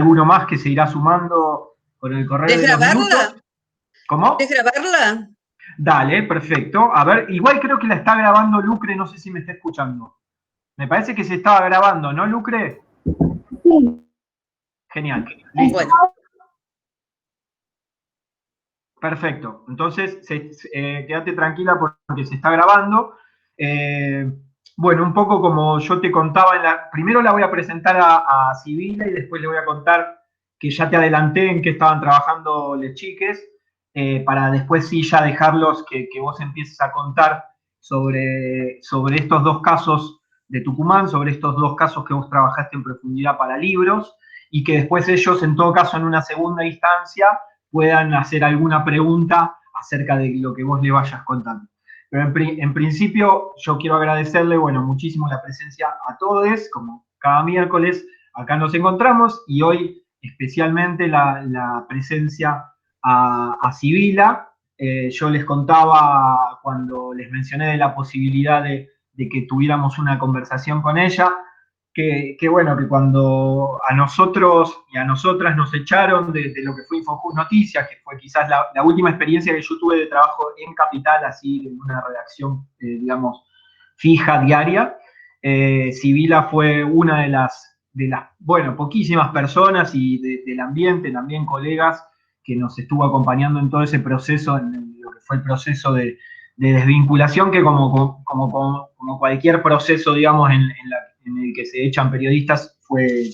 alguno más que se irá sumando con el correr de los minutos. ¿Cómo? ¿Es grabarla? Dale, perfecto. A ver, igual creo que la está grabando Lucre, no sé si me está escuchando. Me parece que se estaba grabando, ¿no, Lucre? Sí. Genial. Listo. Bueno. Perfecto. Entonces, quédate tranquila porque se está grabando. Bueno, un poco como yo te contaba, primero la voy a presentar a Sibila y después le voy a contar que ya te adelanté en qué estaban trabajando les chiques, para después sí ya dejarlos que vos empieces a contar sobre estos dos casos de Tucumán, sobre estos dos casos que vos trabajaste en profundidad para libros, y que después ellos, en todo caso, en una segunda instancia, puedan hacer alguna pregunta acerca de lo que vos le vayas contando. Pero en principio yo quiero agradecerle, bueno, muchísimo la presencia a todos, como cada miércoles acá nos encontramos, y hoy especialmente la presencia a Sibila. Yo les contaba cuando les mencioné de la posibilidad de que tuviéramos una conversación con ella, que bueno, que cuando a nosotros y a nosotras nos echaron de lo que fue Infojust Noticias, que fue quizás la última experiencia que yo tuve de trabajo en Capital, así en una redacción, digamos, fija, diaria, Sibila fue una de las, bueno, poquísimas personas y del ambiente, también colegas, que nos estuvo acompañando en todo ese proceso, en lo que fue el proceso de desvinculación, que como cualquier proceso, digamos, en el que se echan periodistas,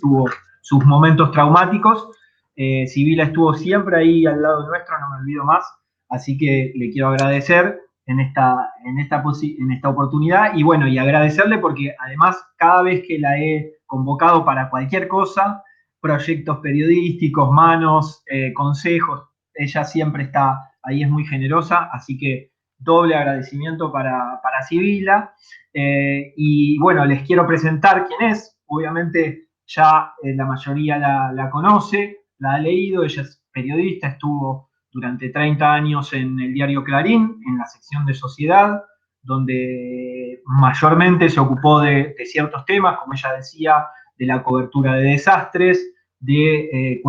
tuvo sus momentos traumáticos. Sibila estuvo siempre ahí al lado nuestro, no me olvido más, así que le quiero agradecer en esta oportunidad, y bueno, y agradecerle porque además cada vez que la he convocado para cualquier cosa, proyectos periodísticos, manos, consejos, ella siempre está ahí, es muy generosa, así que doble agradecimiento para Sibila. Y bueno, les quiero presentar quién es. Obviamente ya la mayoría la conoce, la ha leído. Ella es periodista, estuvo durante 30 años en el diario Clarín, en la sección de sociedad, donde mayormente se ocupó de ciertos temas, como ella decía, de la cobertura de desastres, de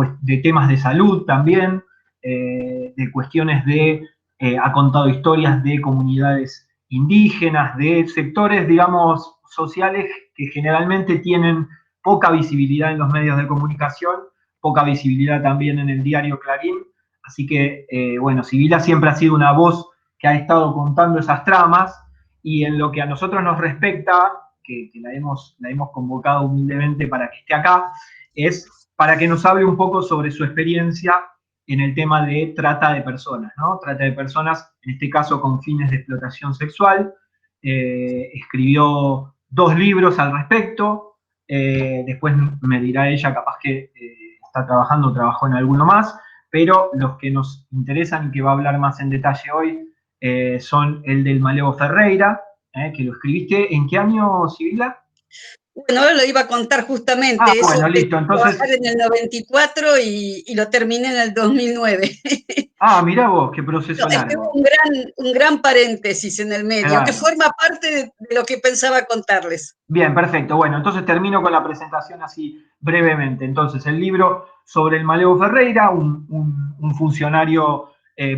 temas de salud también, de cuestiones ha contado historias de comunidades indígenas, de sectores, digamos, sociales que generalmente tienen poca visibilidad en los medios de comunicación, poca visibilidad también en el diario Clarín. Así que, bueno, Sibila siempre ha sido una voz que ha estado contando esas tramas, y en lo que a nosotros nos respecta, que la hemos convocado humildemente para que esté acá, es para que nos hable un poco sobre su experiencia en el tema de trata de personas, ¿no? Trata de personas, en este caso con fines de explotación sexual. Escribió 2 libros al respecto, después me dirá ella, capaz que está trabajó en alguno más, pero los que nos interesan y que va a hablar más en detalle hoy son el del Malevo Ferreira, que lo escribiste. ¿En qué año, Sibila? Bueno, lo iba a contar justamente. Bueno, listo, entonces... Trabajar en el 94 y lo terminé en el 2009. Mirá vos, qué proceso largo. Un gran paréntesis en el medio, claro, que forma parte de lo que pensaba contarles. Bien, perfecto. Bueno, entonces termino con la presentación así brevemente. Entonces, el libro sobre el Malevo Ferreira, un funcionario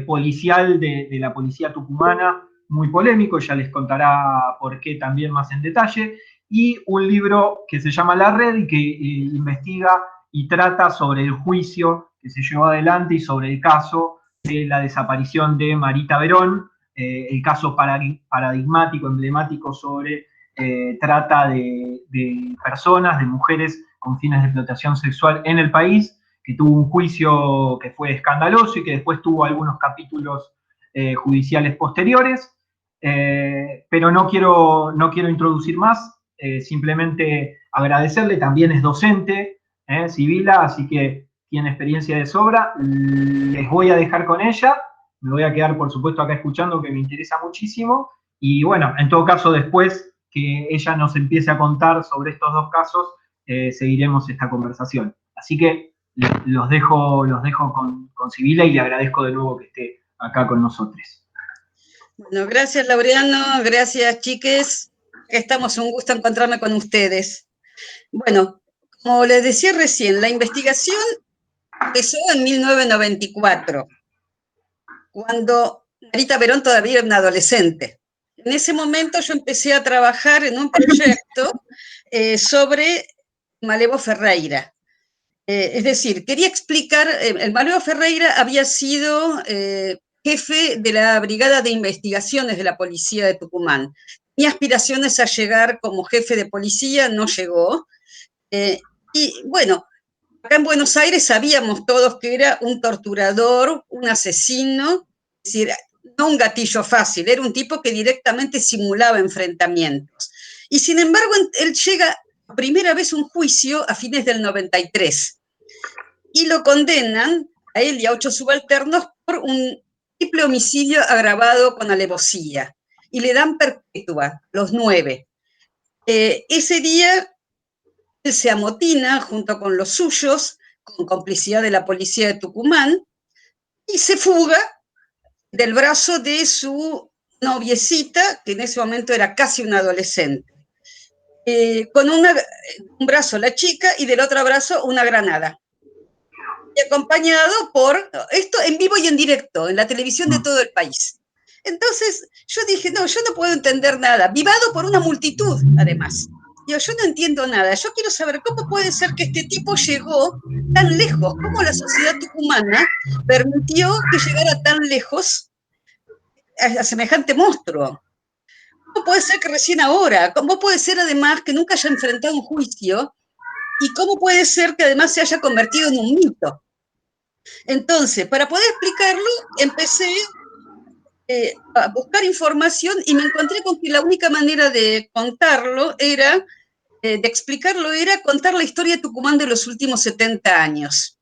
policial de la policía tucumana, muy polémico, ya les contará por qué también más en detalle, y un libro que se llama La Red y que investiga y trata sobre el juicio que se llevó adelante y sobre el caso de la desaparición de Marita Verón, el caso paradigmático, emblemático sobre trata de personas, de mujeres con fines de explotación sexual en el país, que tuvo un juicio que fue escandaloso y que después tuvo algunos capítulos judiciales posteriores, pero no quiero introducir más, simplemente agradecerle. También es docente, Sibila, así que tiene experiencia de sobra. Les voy a dejar con ella, me voy a quedar por supuesto acá escuchando, que me interesa muchísimo, y bueno, en todo caso después que ella nos empiece a contar sobre estos 2 casos, seguiremos esta conversación. Así que los dejo con Sibila, y le agradezco de nuevo que esté acá con nosotros. Bueno, gracias Laureano, gracias chiques, estamos un gusto encontrarme con ustedes. Bueno, Como les decía recién, la investigación empezó en 1994, cuando Marita Perón todavía era una adolescente. En ese momento yo empecé a trabajar en un proyecto sobre Malevo Ferreira. Es decir, quería explicar, el Malevo Ferreira había sido jefe de la Brigada de Investigaciones de la Policía de Tucumán. Tenía aspiraciones a llegar como jefe de policía, no llegó. Y bueno, acá en Buenos Aires sabíamos todos que era un torturador, un asesino, es decir, no un gatillo fácil, era un tipo que directamente simulaba enfrentamientos. Y sin embargo, él llega por primera vez a un juicio a fines del 93 y lo condenan a él y a 8 subalternos por un triple homicidio agravado con alevosía y le dan perpetua, los 9. Ese día él se amotina junto con los suyos, con complicidad de la policía de Tucumán, y se fuga del brazo de su noviecita, que en ese momento era casi una adolescente. Con un brazo la chica y del otro brazo una granada. Y acompañado por, esto en vivo y en directo, en la televisión de todo el país. Entonces yo dije, no, yo no puedo entender nada, vivado por una multitud, además. Yo no entiendo nada, yo quiero saber cómo puede ser que este tipo llegó tan lejos, cómo la sociedad tucumana permitió que llegara tan lejos a semejante monstruo. ¿Cómo puede ser que recién ahora? ¿Cómo puede ser además que nunca haya enfrentado un juicio? ¿Y cómo puede ser que además se haya convertido en un mito? Entonces, para poder explicarlo, empecé a buscar información y me encontré con que la única manera de contarlo era, de explicarlo, era contar la historia de Tucumán de los últimos 70 años.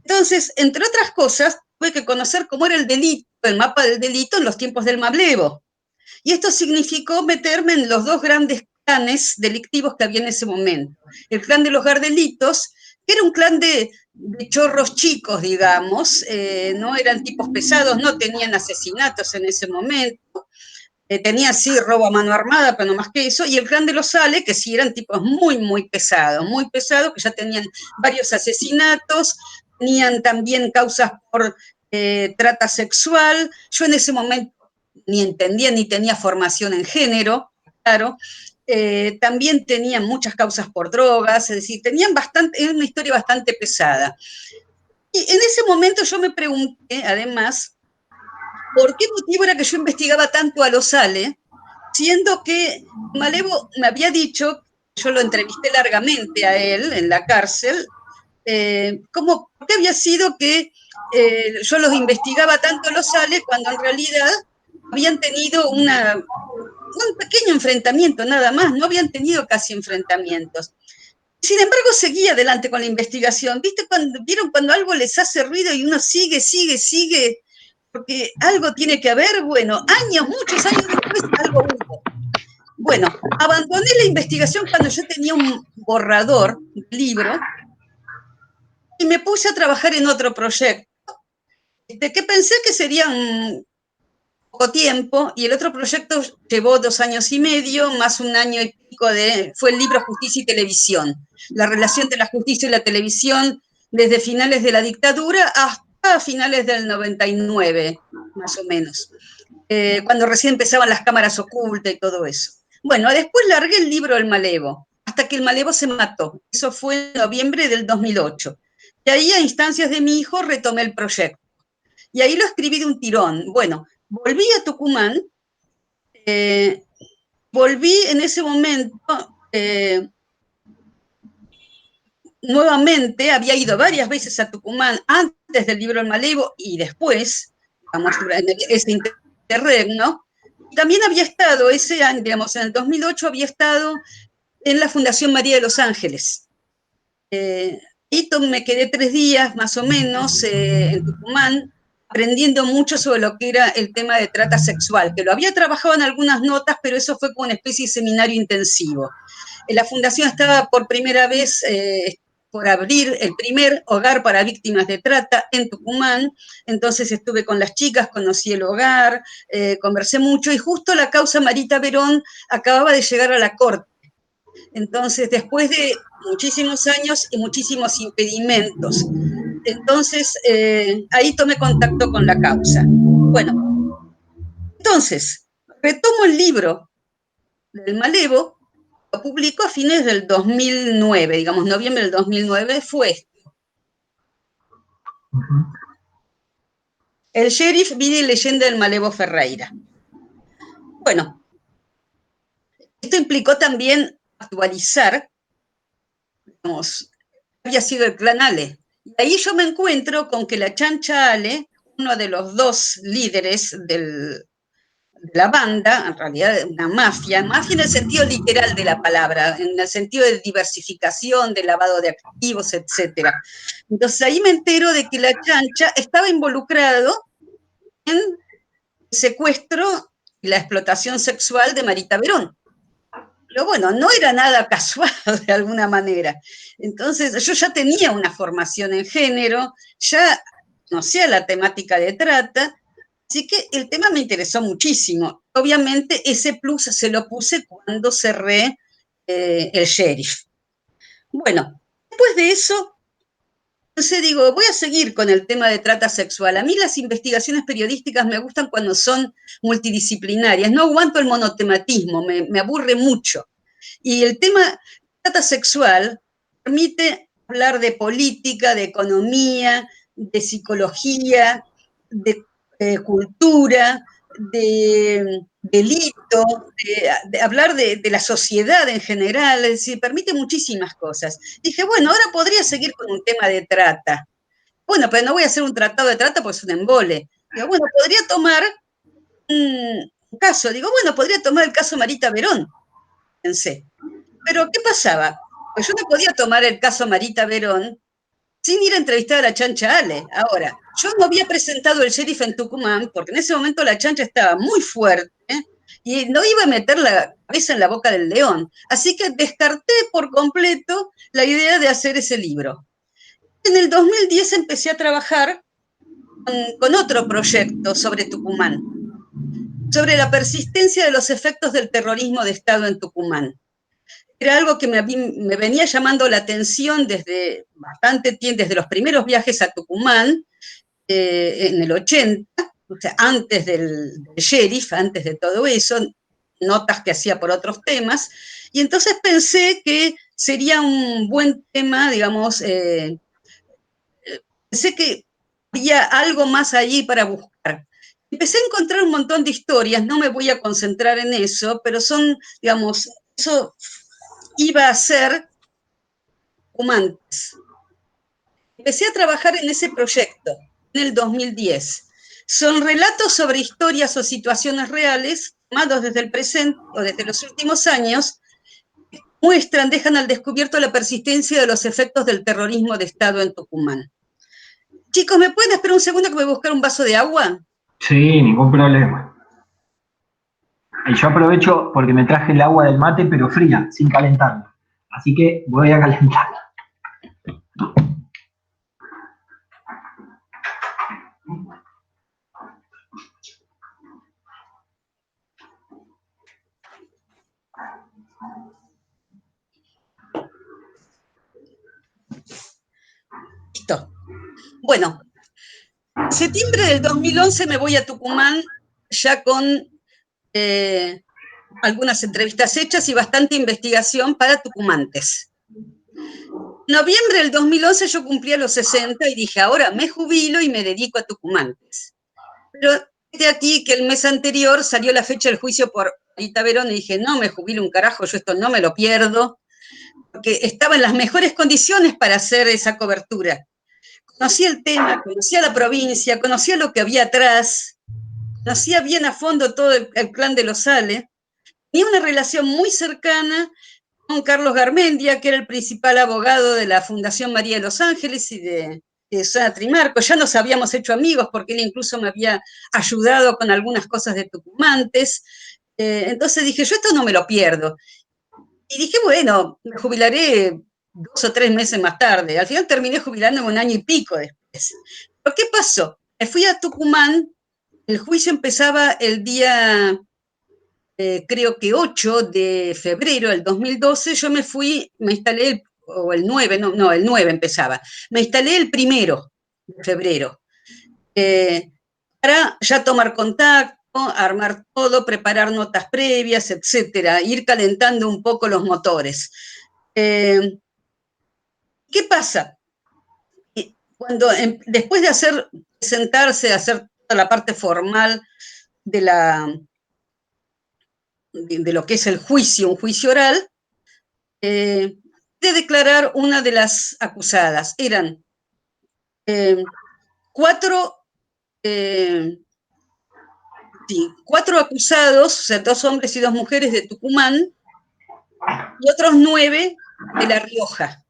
Entonces, entre otras cosas, tuve que conocer cómo era el delito, el mapa del delito en los tiempos del Mablevo. Y esto significó meterme en los dos grandes clanes delictivos que había en ese momento. El clan de los Gardelitos, que era un clan de chorros chicos, digamos, no eran tipos pesados, no tenían asesinatos en ese momento, tenía sí robo a mano armada, pero no más que eso, y el clan de los Sales, que sí eran tipos muy pesados, que ya tenían varios asesinatos, tenían también causas por trata sexual. Yo en ese momento ni entendía ni tenía formación en género, claro. También tenían muchas causas por drogas, es decir, tenían bastante, era una historia bastante pesada. Y en ese momento yo me pregunté, además, ¿por qué motivo era que yo investigaba tanto a los Sale, siendo que Malevo me había dicho, yo lo entrevisté largamente a él en la cárcel, ¿por qué había sido que yo los investigaba tanto a los Sale cuando en realidad habían tenido un pequeño enfrentamiento nada más, no habían tenido casi enfrentamientos? Sin embargo, seguía adelante con la investigación. ¿Vieron cuando algo les hace ruido y uno sigue, porque algo tiene que haber? Bueno, muchos años después, algo hubo. Bueno, abandoné la investigación cuando yo tenía un borrador, un libro, y me puse a trabajar en otro proyecto, que pensé que sería un poco tiempo, y el otro proyecto llevó 2 años y medio, más 1 año y pico fue el libro Justicia y Televisión, la relación de la justicia y la televisión desde finales de la dictadura hasta finales del 99, más o menos, cuando recién empezaban las cámaras ocultas y todo eso. Bueno, después largué el libro El Malevo, hasta que el Malevo se mató. Eso fue en noviembre del 2008. Y ahí, a instancias de mi hijo, retomé el proyecto. Y ahí lo escribí de un tirón. Bueno, volví a Tucumán, volví en ese momento, nuevamente, había ido varias veces a Tucumán antes del libro El Malevo y después, digamos, durante ese interregno. También había estado ese año, digamos, en el 2008 había estado en la Fundación María de los Ángeles. Y me quedé 3 días más o menos en Tucumán, aprendiendo mucho sobre lo que era el tema de trata sexual, que lo había trabajado en algunas notas, pero eso fue como una especie de seminario intensivo. La fundación estaba por primera vez por abrir el primer hogar para víctimas de trata en Tucumán, entonces estuve con las chicas, conocí el hogar, conversé mucho, y justo la causa Marita Perón acababa de llegar a la corte. Entonces, después de muchísimos años y muchísimos impedimentos. Entonces, ahí tomé contacto con la causa. Bueno, entonces, retomo el libro del Malevo, lo publico a fines del 2009, digamos, noviembre del 2009 fue El Sheriff, vida y leyenda del Malevo Ferreira. Bueno, esto implicó también actualizar, digamos, había sido el clan Ale. Y ahí yo me encuentro con que la Chancha Ale, uno de los dos líderes de la banda, en realidad una mafia en el sentido literal de la palabra, en el sentido de diversificación, de lavado de activos, etcétera. Entonces ahí me entero de que la Chancha estaba involucrado en el secuestro y la explotación sexual de Marita Verón. Pero bueno, no era nada casual de alguna manera. Entonces, yo ya tenía una formación en género, ya conocía la temática de trata, así que el tema me interesó muchísimo. Obviamente, ese plus se lo puse cuando cerré el sheriff. Bueno, después de eso, entonces digo, voy a seguir con el tema de trata sexual. A mí las investigaciones periodísticas me gustan cuando son multidisciplinarias. No aguanto el monotematismo, me aburre mucho. Y el tema trata sexual permite hablar de política, de economía, de psicología, de cultura, de delito, de hablar de la sociedad en general, es decir, permite muchísimas cosas. Dije, bueno, ahora podría seguir con un tema de trata. Bueno, pero no voy a hacer un tratado de trata porque es un embole. Digo, bueno, podría tomar un caso. Digo, bueno, podría tomar el caso Marita Verón, pensé. Pero, ¿qué pasaba? Pues yo no podía tomar el caso Marita Verón sin ir a entrevistar a la Chancha Ale. Ahora, yo no había presentado el sheriff en Tucumán porque en ese momento la Chancha estaba muy fuerte, ¿eh? Y no iba a meter la cabeza en la boca del león. Así que descarté por completo la idea de hacer ese libro. En el 2010 empecé a trabajar con otro proyecto sobre Tucumán, sobre la persistencia de los efectos del terrorismo de Estado en Tucumán. Era algo que me venía llamando la atención desde bastante tiempo, desde los primeros viajes a Tucumán, en el 80, o sea, antes del sheriff, antes de todo eso, notas que hacía por otros temas, y entonces pensé que sería un buen tema, digamos, pensé que había algo más allí para buscar. Empecé a encontrar un montón de historias, no me voy a concentrar en eso, pero son, digamos, eso iba a ser humantes. Empecé a trabajar en ese proyecto en el 2010. Son relatos sobre historias o situaciones reales, tomados desde el presente o desde los últimos años, muestran, dejan al descubierto la persistencia de los efectos del terrorismo de Estado en Tucumán. Chicos, ¿me pueden esperar un segundo que voy a buscar un vaso de agua? Sí, ningún problema. Y yo aprovecho porque me traje el agua del mate, pero fría, sin calentarla. Así que voy a calentarla. Listo. Bueno, en septiembre del 2011 me voy a Tucumán ya con algunas entrevistas hechas y bastante investigación para tucumantes. En noviembre del 2011 yo cumplía los 60 y dije, ahora me jubilo y me dedico a tucumantes. Pero de aquí que el mes anterior salió la fecha del juicio por Marita Verón y dije, no me jubilo un carajo, yo esto no me lo pierdo, porque estaba en las mejores condiciones para hacer esa cobertura. Conocía el tema, conocía la provincia, conocía lo que había atrás, conocía bien a fondo todo el clan de los Sale, tenía una relación muy cercana con Carlos Garmendia, que era el principal abogado de la Fundación María de los Ángeles y de Susana Trimarco. Ya nos habíamos hecho amigos porque él incluso me había ayudado con algunas cosas de Tucumantes. Entonces dije, yo esto no me lo pierdo. Y dije, bueno, me jubilaré 2 o 3 meses más tarde. Al final terminé jubilándome un año y pico después. ¿Pero qué pasó? Me fui a Tucumán, el juicio empezaba el día creo que 8 de febrero del 2012, yo me fui, me instalé o el 9, no, el 9 empezaba. Me instalé el 1 de febrero, para ya tomar contacto, armar todo, preparar notas previas, etcétera, ir calentando un poco los motores. ¿Qué pasa? Cuando, después de sentarse, hacer toda la parte formal de lo que es el juicio, un juicio oral, de declarar una de las acusadas. Eran 4 acusados, o sea, 2 hombres y 2 mujeres de Tucumán, y otros 9 de La Rioja.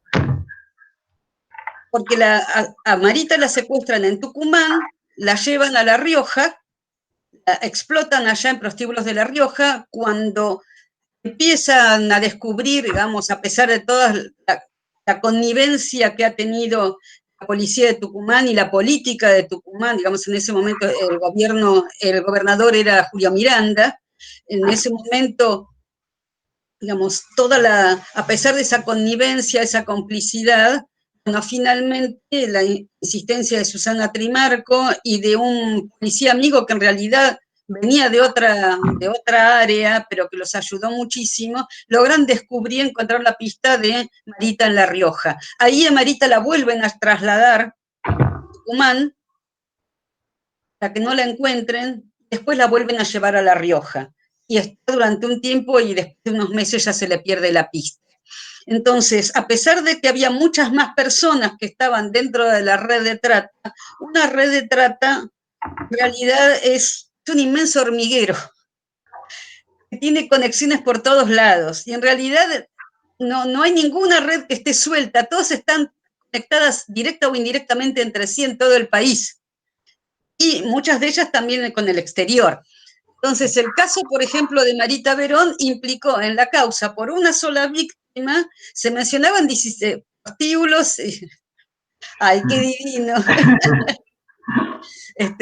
Porque a Marita la secuestran en Tucumán, la llevan a La Rioja, la explotan allá en prostíbulos de La Rioja. Cuando empiezan a descubrir, digamos, a pesar de toda la connivencia que ha tenido la policía de Tucumán y la política de Tucumán, digamos, en ese momento el gobernador era Julio Miranda, en ese momento, digamos, a pesar de esa connivencia, esa complicidad, bueno, finalmente la insistencia de Susana Trimarco y de un policía amigo que en realidad venía de otra área, pero que los ayudó muchísimo, logran descubrir, encontrar la pista de Marita en La Rioja. Ahí a Marita la vuelven a trasladar a Tucumán, para que no la encuentren, después la vuelven a llevar a La Rioja. Y está durante un tiempo y después de unos meses ya se le pierde la pista. Entonces, a pesar de que había muchas más personas que estaban dentro de la red de trata, una red de trata en realidad es un inmenso hormiguero, que tiene conexiones por todos lados, y en realidad no hay ninguna red que esté suelta, todas están conectadas directa o indirectamente entre sí en todo el país, y muchas de ellas también con el exterior. Entonces, el caso, por ejemplo, de Marita Verón implicó en la causa, por una sola víctima, se mencionaban 16 prostíbulos. ¡Ay, qué divino!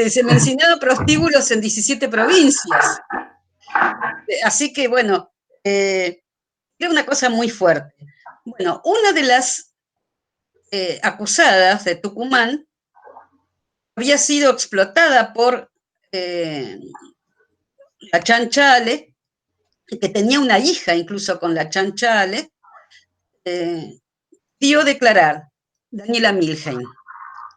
Se mencionaban prostíbulos en 17 provincias. Así que, bueno, era una cosa muy fuerte. Bueno, una de las acusadas de Tucumán había sido explotada por la Chanchale, que tenía una hija incluso con la Chanchale, dio declarar, Daniela Milheim.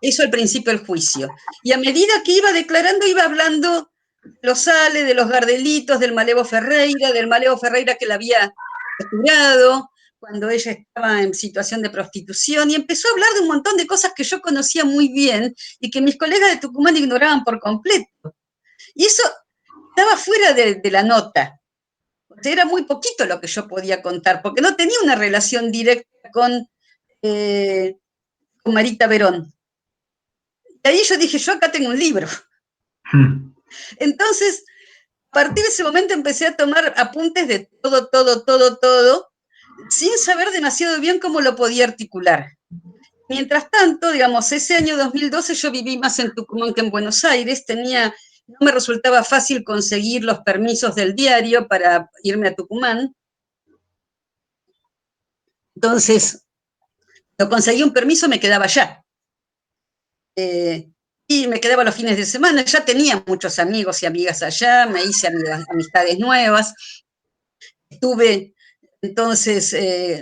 Hizo al principio el juicio. Y a medida que iba declarando, iba hablando de los Ale, de los Gardelitos, del Malevo Ferreira que la había torturado cuando ella estaba en situación de prostitución, y empezó a hablar de un montón de cosas que yo conocía muy bien y que mis colegas de Tucumán ignoraban por completo. Y eso estaba fuera de la nota. O sea, era muy poquito lo que yo podía contar, porque no tenía una relación directa con Marita Verón. Y ahí yo dije, yo acá tengo un libro. Entonces, a partir de ese momento empecé a tomar apuntes de todo, sin saber demasiado bien cómo lo podía articular. Mientras tanto, digamos, ese año 2012 yo viví más en Tucumán que en Buenos Aires, no me resultaba fácil conseguir los permisos del diario para irme a Tucumán. Entonces, cuando conseguí un permiso me quedaba allá. Y me quedaba los fines de semana, ya tenía muchos amigos y amigas allá, me hice amistades nuevas. Estuve entonces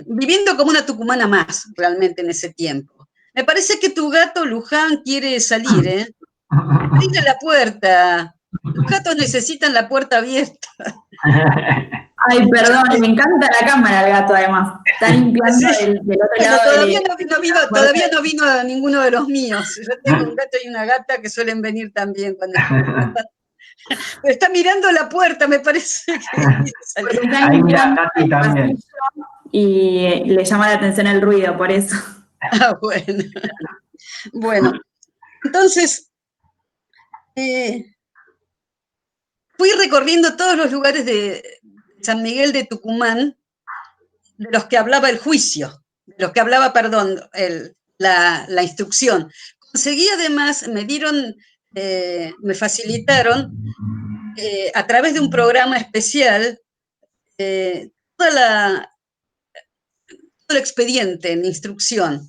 viviendo como una tucumana más, realmente, en ese tiempo. Me parece que tu gato Luján quiere salir, ¿eh? Abrile la puerta. Los gatos necesitan la puerta abierta. Ay, perdón, me encanta la cámara el gato, además. Está limpiando del otro lado. Todavía no vino ninguno de los míos. Yo tengo un gato y una gata que suelen venir también cuando pero está mirando la puerta, me parece que Hay una Nati también. Y le llama la atención el ruido, por eso. Ah, bueno. Bueno, entonces fui recorriendo todos los lugares de San Miguel de Tucumán, de los que hablaba el juicio, de los que hablaba, perdón, la instrucción. Conseguí además, me facilitaron a través de un programa especial toda el expediente en instrucción.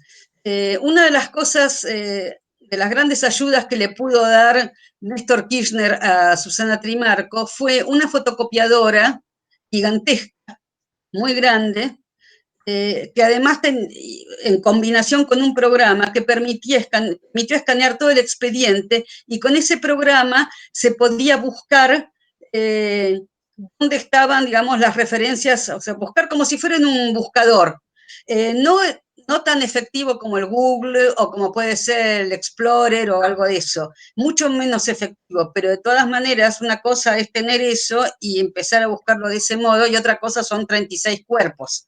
Una de las cosas, de las grandes ayudas que le pudo dar Néstor Kirchner a Susana Trimarco fue una fotocopiadora gigantesca, muy grande, que además en combinación con un programa que permitió escanear todo el expediente, y con ese programa se podía buscar dónde estaban, digamos, las referencias, o sea, buscar como si fuera en un buscador. No tan efectivo como el Google o como puede ser el Explorer o algo de eso, mucho menos efectivo, pero de todas maneras una cosa es tener eso y empezar a buscarlo de ese modo, y otra cosa son 36 cuerpos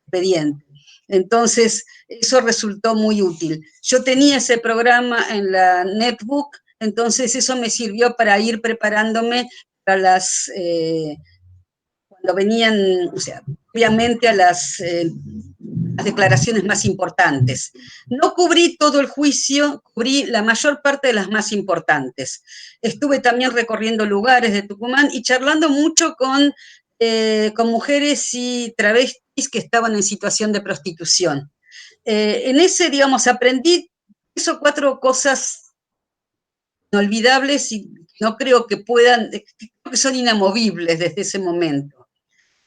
expediente. Entonces, eso resultó muy útil. Yo tenía ese programa en la netbook, entonces eso me sirvió para ir preparándome para cuando venían, o sea, obviamente a las declaraciones más importantes. No cubrí todo el juicio, cubrí la mayor parte de las más importantes. Estuve también recorriendo lugares de Tucumán y charlando mucho con mujeres y travestis que estaban en situación de prostitución. En ese, digamos, aprendí 3 o 4 cosas inolvidables y no creo que creo que son inamovibles desde ese momento.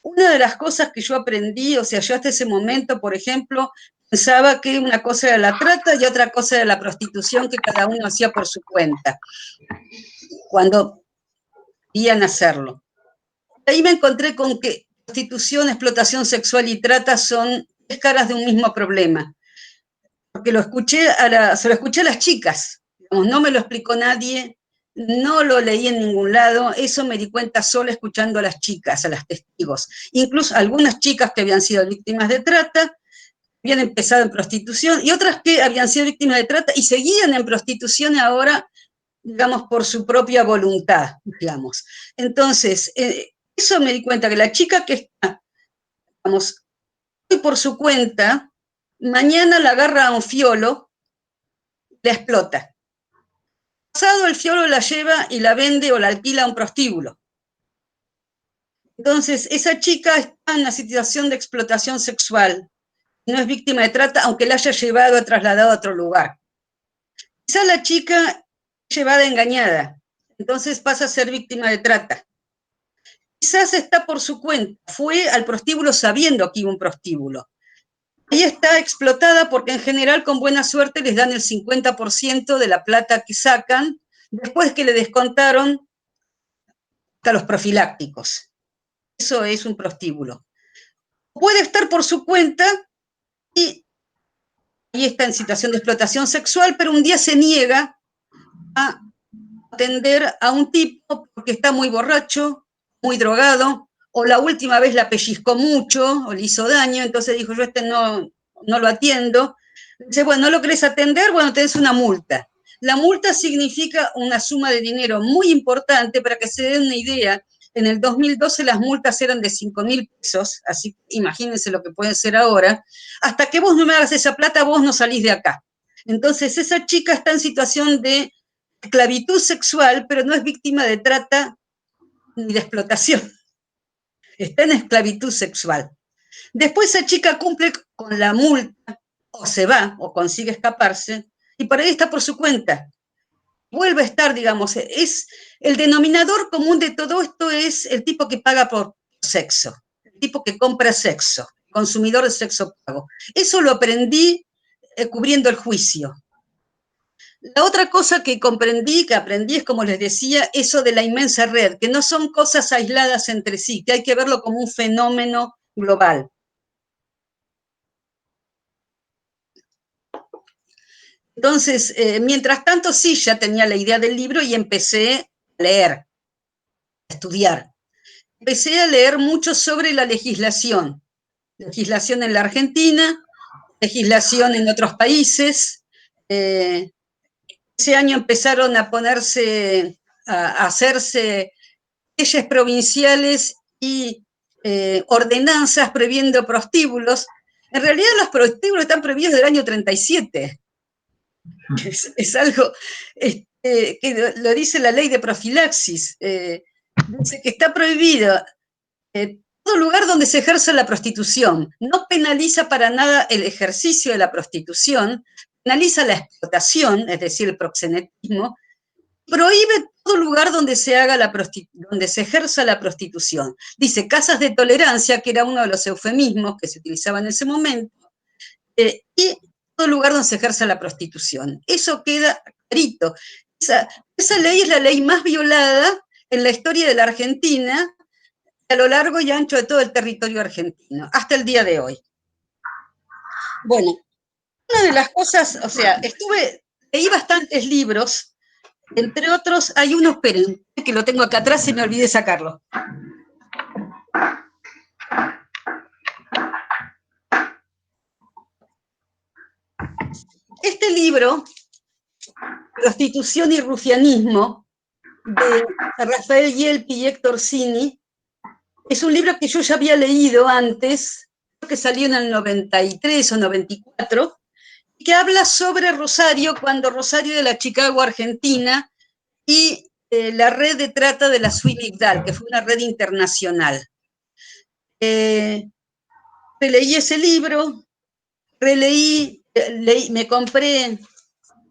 Una de las cosas que yo aprendí, o sea, yo hasta ese momento, por ejemplo, pensaba que una cosa era la trata y otra cosa era la prostitución, que cada uno hacía por su cuenta, cuando querían hacerlo. Ahí me encontré con que prostitución, explotación sexual y trata son 3 caras de un mismo problema. Porque se lo escuché a las chicas, digamos, no me lo explicó nadie, no lo leí en ningún lado, eso me di cuenta sola escuchando a las chicas, a las testigos. Incluso algunas chicas que habían sido víctimas de trata, habían empezado en prostitución, y otras que habían sido víctimas de trata y seguían en prostitución ahora, digamos, por su propia voluntad, digamos. Entonces, eso me di cuenta, que la chica que está, digamos, por su cuenta, mañana la agarra a un fiolo, la explota. Pasado el fiolo la lleva y la vende o la alquila a un prostíbulo. Entonces, esa chica está en una situación de explotación sexual, no es víctima de trata, aunque la haya llevado o trasladado a otro lugar. Quizá la chica es llevada engañada, entonces pasa a ser víctima de trata. Quizás está por su cuenta, fue al prostíbulo sabiendo que iba un prostíbulo. Ahí está explotada porque en general con buena suerte les dan el 50% de la plata que sacan después que le descontaron hasta los profilácticos. Eso es un prostíbulo. Puede estar por su cuenta y ahí está en situación de explotación sexual, pero un día se niega a atender a un tipo porque está muy borracho, muy drogado, o la última vez la pellizcó mucho o le hizo daño, entonces dijo, yo no lo atiendo. Dice, bueno, ¿no lo querés atender? Bueno, tenés una multa. La multa significa una suma de dinero muy importante. Para que se den una idea, en el 2012 las multas eran de 5.000 pesos, así que imagínense lo que pueden ser ahora. Hasta que vos no me hagas esa plata, vos no salís de acá. Entonces esa chica está en situación de esclavitud sexual, pero no es víctima de trata ni de explotación. Está en esclavitud sexual. Después esa chica cumple con la multa, o se va, o consigue escaparse, y por ahí está por su cuenta. Vuelve a estar, digamos, es el denominador común de todo esto es el tipo que paga por sexo, el tipo que compra sexo, consumidor de sexo pago. Eso lo aprendí cubriendo el juicio. La otra cosa que aprendí es, como les decía, eso de la inmensa red, que no son cosas aisladas entre sí, que hay que verlo como un fenómeno global. Entonces, mientras tanto, sí, ya tenía la idea del libro y empecé a leer, a estudiar. Empecé a leer mucho sobre la legislación en la Argentina, legislación en otros países. Ese año empezaron a hacerse leyes provinciales y ordenanzas prohibiendo prostíbulos. En realidad los prostíbulos están prohibidos desde el año 37. Es algo que lo dice la ley de profilaxis. Dice que está prohibido todo todo lugar donde se ejerce la prostitución. No penaliza para nada el ejercicio de la prostitución, penaliza la explotación, es decir, el proxenetismo, prohíbe todo lugar donde se ejerza la prostitución. Dice casas de tolerancia, que era uno de los eufemismos que se utilizaba en ese momento, y todo lugar donde se ejerza la prostitución. Eso queda clarito. Esa ley es la ley más violada en la historia de la Argentina, a lo largo y ancho de todo el territorio argentino, hasta el día de hoy. Bueno, una de las cosas, o sea, leí bastantes libros. Entre otros, hay uno, esperen, que lo tengo acá atrás y me olvidé sacarlo. Este libro, Prostitución y Rufianismo, de Rafael Yelpi y Héctor Cini, es un libro que yo ya había leído antes, creo que salió en el 93 o 94, que habla sobre Rosario, cuando Rosario de la Chicago, Argentina, y la red de trata de la Sui Migdal, que fue una red internacional. Releí ese libro, me compré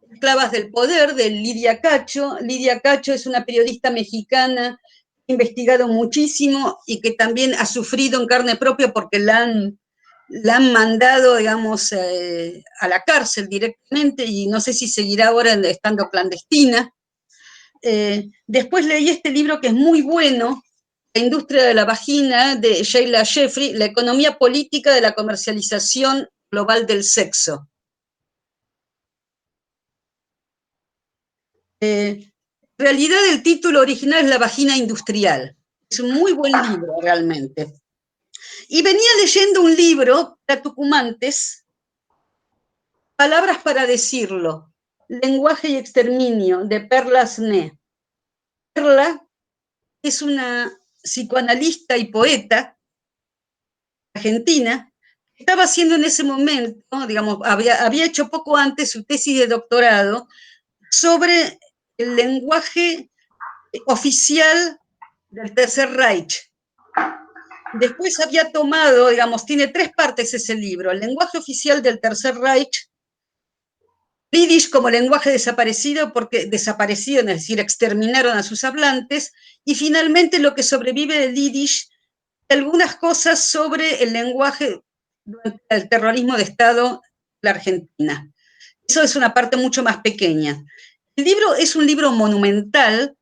Esclavas del Poder, de Lidia Cacho. Lidia Cacho es una periodista mexicana que ha investigado muchísimo y que también ha sufrido en carne propia porque la han mandado, digamos, a la cárcel directamente, y no sé si seguirá ahora estando clandestina. Después leí este libro que es muy bueno, La industria de la vagina, de Sheila Jeffrey, La economía política de la comercialización global del sexo. En realidad el título original es La vagina industrial. Es un muy buen libro realmente. Y venía leyendo un libro para tucumantes, Palabras para decirlo, Lenguaje y exterminio, de Perla Sne. Perla es una psicoanalista y poeta argentina, que estaba haciendo en ese momento, digamos, había hecho poco antes su tesis de doctorado sobre el lenguaje oficial del Tercer Reich. Después había tomado, digamos, tiene 3 partes ese libro: el lenguaje oficial del Tercer Reich, Yiddish como lenguaje desaparecido, porque desaparecieron, es decir, exterminaron a sus hablantes, y finalmente lo que sobrevive del Yiddish, algunas cosas sobre el lenguaje durante el terrorismo de Estado de la Argentina. Eso es una parte mucho más pequeña. El libro es un libro monumental.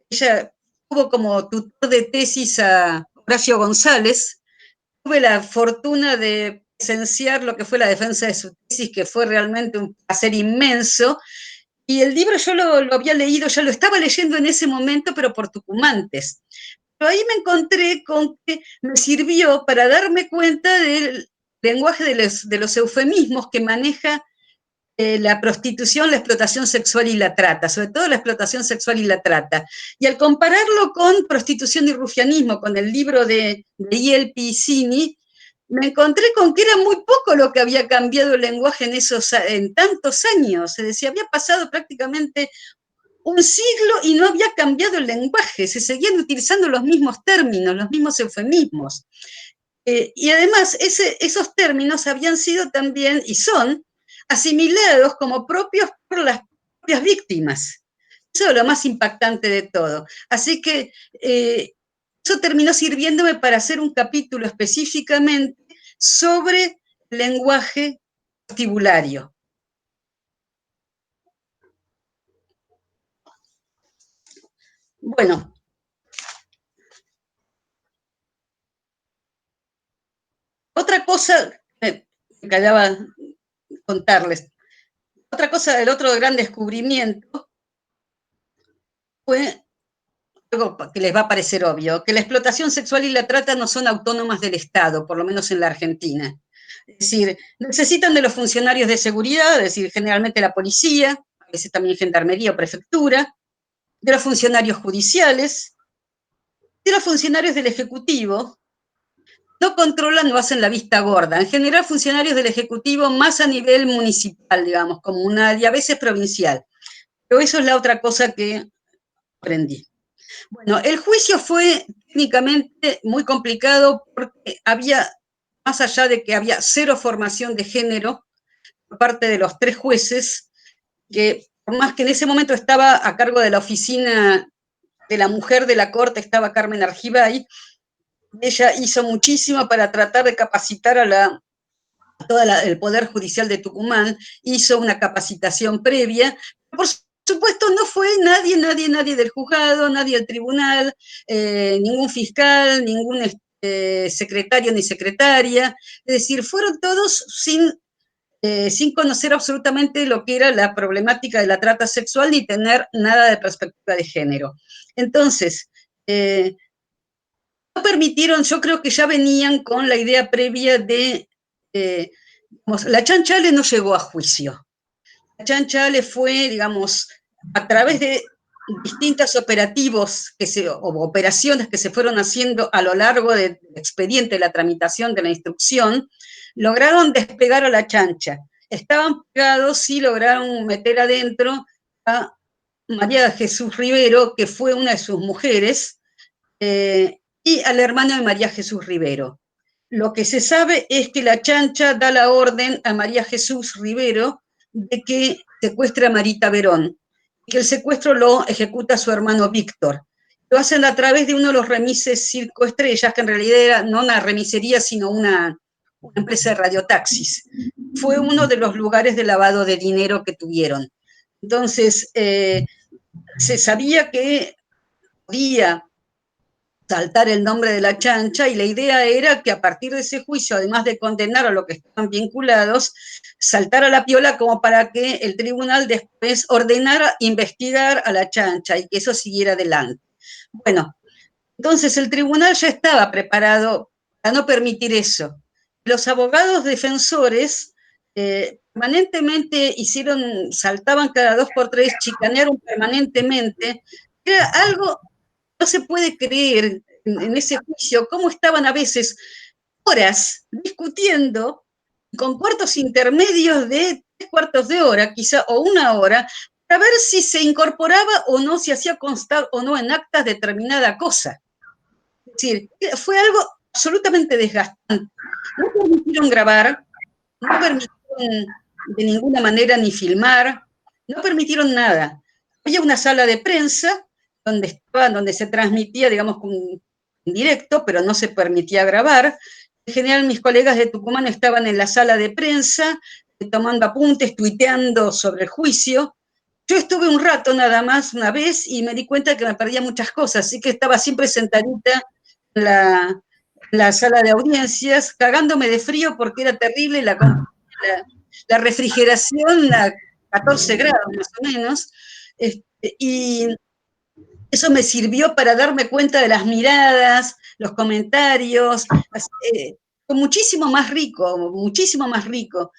Ella tuvo como tutor de tesis a Horacio González. Tuve la fortuna de presenciar lo que fue la defensa de su tesis, que fue realmente un placer inmenso. Y el libro yo lo había leído, ya lo estaba leyendo en ese momento, pero por tucumantes. Pero ahí me encontré con que me sirvió para darme cuenta del lenguaje de los eufemismos que maneja la prostitución, la explotación sexual y la trata, sobre todo la explotación sexual y la trata. Y al compararlo con Prostitución y Rufianismo, con el libro de Yelpi y Cini, me encontré con que era muy poco lo que había cambiado el lenguaje en tantos años. Es decir, había pasado prácticamente un siglo y no había cambiado el lenguaje, se seguían utilizando los mismos términos, los mismos eufemismos. Y además, esos términos habían sido también, y son, asimilados como propios por las propias víctimas. Eso es lo más impactante de todo. Así que eso terminó sirviéndome para hacer un capítulo específicamente sobre el lenguaje vestibulario. Bueno, otra cosa que me callaba contarles, otra cosa, el otro gran descubrimiento fue algo que les va a parecer obvio, que la explotación sexual y la trata no son autónomas del Estado, por lo menos en la Argentina. Es decir, necesitan de los funcionarios de seguridad, es decir, generalmente la policía, a veces también gendarmería o prefectura, de los funcionarios judiciales, de los funcionarios del Ejecutivo. No controlan o hacen la vista gorda. En general, funcionarios del Ejecutivo más a nivel municipal, digamos, comunal y a veces provincial. Pero eso es la otra cosa que aprendí. Bueno, el juicio fue técnicamente muy complicado porque había, más allá de que había cero formación de género por parte de los 3 jueces, que por más que en ese momento estaba a cargo de la oficina de la mujer de la corte, estaba Carmen Argibay, ella hizo muchísimo para tratar de capacitar a todo el Poder Judicial de Tucumán, hizo una capacitación previa. Por supuesto, no fue nadie del juzgado, nadie del tribunal, ningún fiscal, ningún secretario ni secretaria. Es decir, fueron todos sin conocer absolutamente lo que era la problemática de la trata sexual ni tener nada de perspectiva de género. Entonces, no permitieron, yo creo que ya venían con la idea previa de, la Chanchale no llegó a juicio. La Chanchale fue, digamos, a través de distintos operativos o operaciones que se fueron haciendo a lo largo del expediente, de la tramitación de la instrucción, lograron despegar a la chancha. Estaban pegados y lograron meter adentro a María Jesús Rivero, que fue una de sus mujeres, y al hermano de María Jesús Rivero. Lo que se sabe es que la chancha da la orden a María Jesús Rivero de que secuestre a Marita Verón, que el secuestro lo ejecuta su hermano Víctor. Lo hacen a través de uno de los remises Circo Estrellas, que en realidad era no una remisería, sino una empresa de radiotaxis. Fue uno de los lugares de lavado de dinero que tuvieron. Entonces, se sabía que podía saltar el nombre de la chancha, y la idea era que a partir de ese juicio, además de condenar a los que estaban vinculados, saltara la piola como para que el tribunal después ordenara investigar a la chancha y que eso siguiera adelante. Bueno, entonces el tribunal ya estaba preparado para no permitir eso. Los abogados defensores permanentemente saltaban cada 2 por 3, chicanearon permanentemente. Era algo, no se puede creer en ese juicio cómo estaban a veces horas discutiendo con cuartos intermedios de 3 cuartos de hora, quizá, o 1 hora, para ver si se incorporaba o no, si hacía constar o no en actas determinada cosa. Es decir, fue algo absolutamente desgastante. No permitieron grabar, no permitieron de ninguna manera ni filmar, no permitieron nada. Había una sala de prensa donde se transmitía, digamos, en directo, pero no se permitía grabar. En general, mis colegas de Tucumán estaban en la sala de prensa, tomando apuntes, tuiteando sobre el juicio. Yo estuve un rato nada más, una vez, y me di cuenta que me perdía muchas cosas, así que estaba siempre sentadita en la sala de audiencias, cagándome de frío porque era terrible la refrigeración a 14 grados más o menos, y eso me sirvió para darme cuenta de las miradas, los comentarios, fue muchísimo más rico.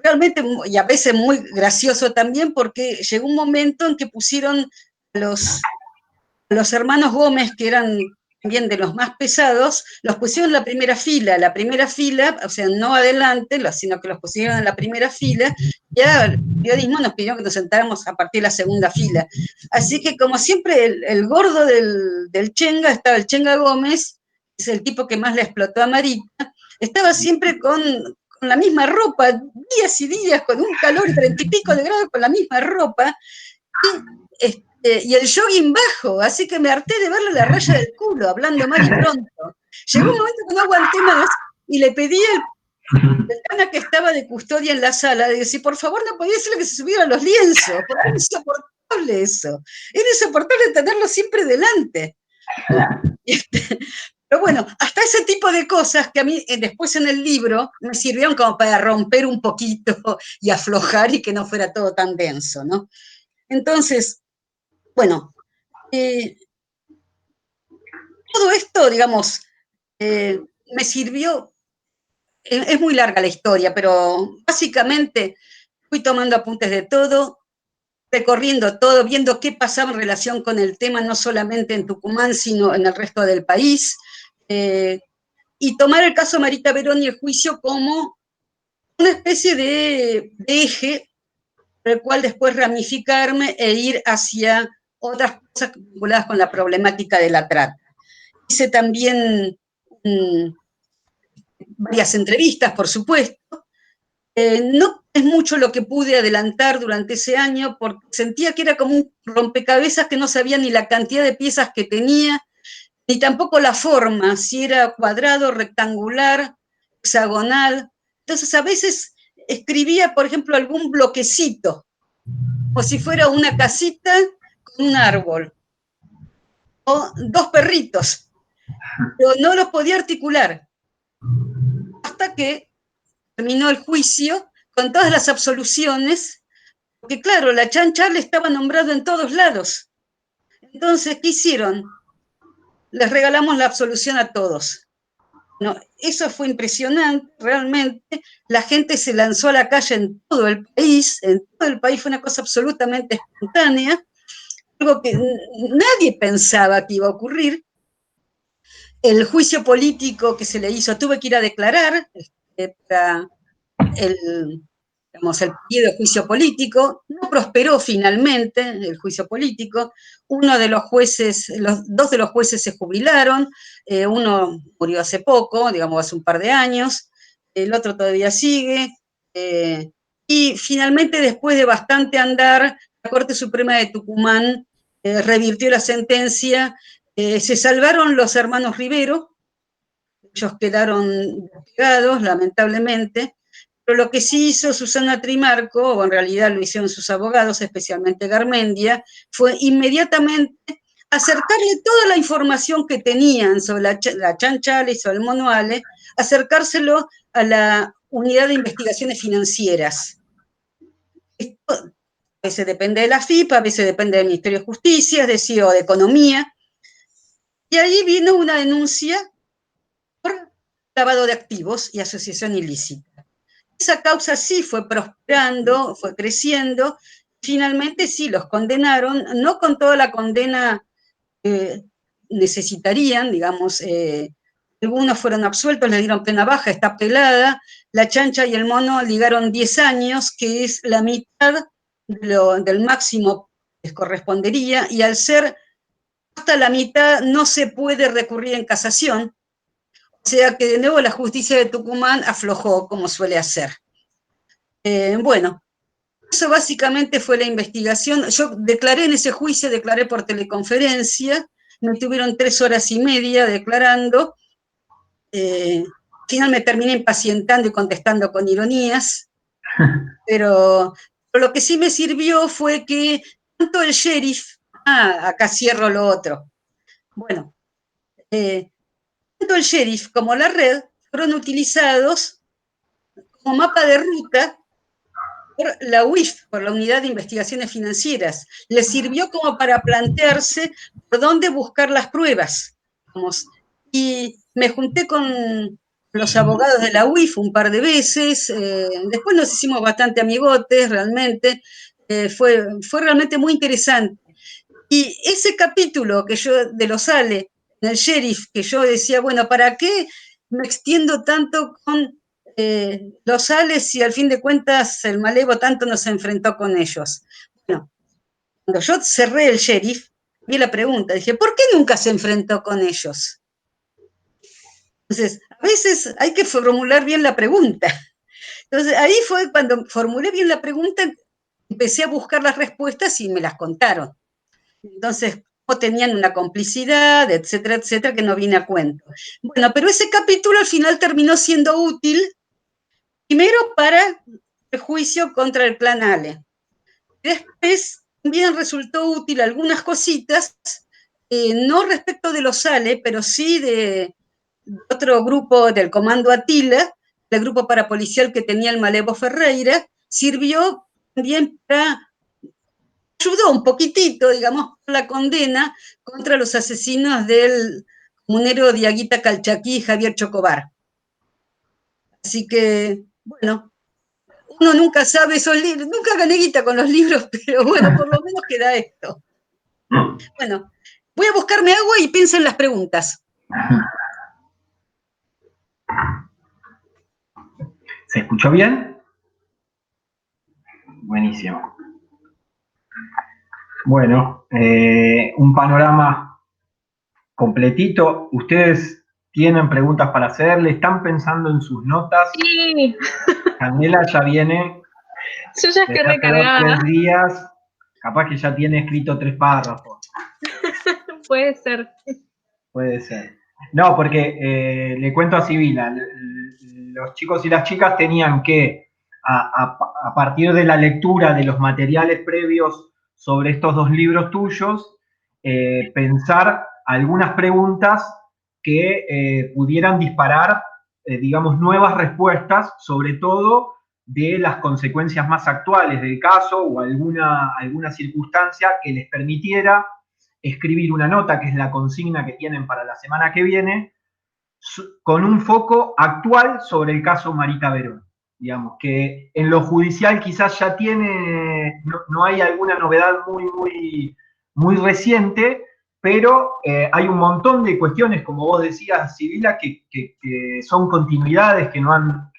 Realmente, y a veces muy gracioso también, porque llegó un momento en que pusieron a los hermanos Gómez, que eran también de los más pesados, los pusieron en la primera fila, o sea, no adelante, sino que los pusieron en la primera fila, y el periodismo nos pidió que nos sentáramos a partir de la segunda fila. Así que, como siempre, el gordo del Chenga, estaba el Chenga Gómez, es el tipo que más le explotó a Marita, estaba siempre con la misma ropa, días y días, con un calor y 30 y pico de grados, con la misma ropa, y el jogging bajo, así que me harté de verle la raya del culo, hablando mal y pronto. Llegó un momento que no aguanté más y le pedí al ventana que estaba de custodia en la sala, de decir, por favor, no podía decirle que se subiera a los lienzos, porque era insoportable eso. Era insoportable tenerlo siempre delante. Pero bueno, hasta ese tipo de cosas que a mí después en el libro me sirvieron como para romper un poquito y aflojar y que no fuera todo tan denso, ¿no? Entonces, bueno, todo esto, digamos, me sirvió, es muy larga la historia, pero básicamente fui tomando apuntes de todo, recorriendo todo, viendo qué pasaba en relación con el tema, no solamente en Tucumán, sino en el resto del país, y tomar el caso Marita Verón y el juicio como una especie de eje, por el cual después ramificarme e ir hacia otras cosas vinculadas con la problemática de la trata. Hice también varias entrevistas, por supuesto. No es mucho lo que pude adelantar durante ese año, porque sentía que era como un rompecabezas que no sabía ni la cantidad de piezas que tenía, ni tampoco la forma, si era cuadrado, rectangular, hexagonal. Entonces a veces escribía, por ejemplo, algún bloquecito, como si fuera una casita con un árbol, o dos perritos, pero no los podía articular, hasta que terminó el juicio con todas las absoluciones, porque claro, la Chan Charles estaba nombrado en todos lados. Entonces, ¿qué hicieron? Les regalamos la absolución a todos. No, eso fue impresionante, realmente. La gente se lanzó a la calle en todo el país fue una cosa absolutamente espontánea, algo que nadie pensaba que iba a ocurrir. El juicio político que se le hizo, tuve que ir a declarar para el pedido de juicio político, no prosperó finalmente el juicio político. Uno de los jueces, dos de los jueces se jubilaron, uno murió hace poco, digamos hace un par de años, el otro todavía sigue, y finalmente después de bastante andar, la Corte Suprema de Tucumán revirtió la sentencia, se salvaron los hermanos Rivero, ellos quedaron pegados, lamentablemente, pero lo que sí hizo Susana Trimarco, o en realidad lo hicieron sus abogados, especialmente Garmendia, fue inmediatamente acercarle toda la información que tenían sobre la Chan Charles y sobre el Mono Ale, acercárselo a la Unidad de Investigaciones Financieras. Esto a veces depende de la FIP, a veces depende del Ministerio de Justicia, es decir, o de Economía. Y ahí vino una denuncia por lavado de activos y asociación ilícita. Esa causa sí fue prosperando, fue creciendo, finalmente sí los condenaron, no con toda la condena que necesitarían, digamos, algunos fueron absueltos, le dieron pena baja, está pelada, la Chancha y el Mono ligaron 10 años, que es la mitad del máximo que les correspondería, y al ser hasta la mitad no se puede recurrir en casación, o sea que de nuevo la justicia de Tucumán aflojó, como suele hacer. Bueno, eso básicamente fue la investigación. Yo declaré en ese juicio, declaré por teleconferencia, me tuvieron 3 horas y media declarando. Al final me terminé impacientando y contestando con ironías, pero lo que sí me sirvió fue que tanto el sheriff, acá cierro lo otro, bueno, tanto el sheriff como la red fueron utilizados como mapa de ruta por la UIF, por la Unidad de Investigaciones Financieras. Les sirvió como para plantearse por dónde buscar las pruebas. Vamos. Y me junté con los abogados de la UIF un par de veces, después nos hicimos bastante amigotes, realmente, fue realmente muy interesante. Y ese capítulo que yo, de los Ale, del sheriff, que yo decía, bueno, ¿para qué me extiendo tanto con los Ales y al fin de cuentas el Malevo tanto nos enfrentó con ellos? Bueno, cuando yo cerré el sheriff, vi la pregunta, dije, ¿por qué nunca se enfrentó con ellos? Entonces, a veces hay que formular bien la pregunta. Entonces, ahí fue cuando formulé bien la pregunta, empecé a buscar las respuestas y me las contaron. Entonces, cómo tenían una complicidad, etcétera, que no viene a cuento. Bueno, pero ese capítulo al final terminó siendo útil, primero para el juicio contra el clan Ale. Después también resultó útil algunas cositas, no respecto de los Ale, pero sí de otro grupo del Comando Atila, el grupo parapolicial que tenía el Malevo Ferreira, sirvió también para, ayudó un poquitito, digamos, la condena contra los asesinos del comunero Diaguita Calchaquí y Javier Chocobar. Así que, bueno, uno nunca sabe esos libros, nunca gané guita con los libros, pero bueno, por lo menos queda esto. Bueno, voy a buscarme agua y pienso en las preguntas. ¿Se escuchó bien? Buenísimo. Bueno, un panorama completito. ¿Ustedes tienen preguntas para hacerle? ¿Están pensando en sus notas? Sí, Candela ya viene yo ya estoy desde hace 2 o 3 recargada. días, capaz que ya tiene escrito 3 párrafos. Puede ser. Puede ser. No, porque le cuento a Sibila, los chicos y las chicas tenían que, a partir de la lectura de los materiales previos sobre estos 2 libros tuyos, pensar algunas preguntas que pudieran disparar, digamos, nuevas respuestas, sobre todo de las consecuencias más actuales del caso o alguna circunstancia que les permitiera escribir una nota, que es la consigna que tienen para la semana que viene, con un foco actual sobre el caso Marita Verón. Digamos que en lo judicial quizás ya tiene, no hay alguna novedad muy reciente, pero hay un montón de cuestiones, como vos decías, Sibila, que son continuidades, que no han,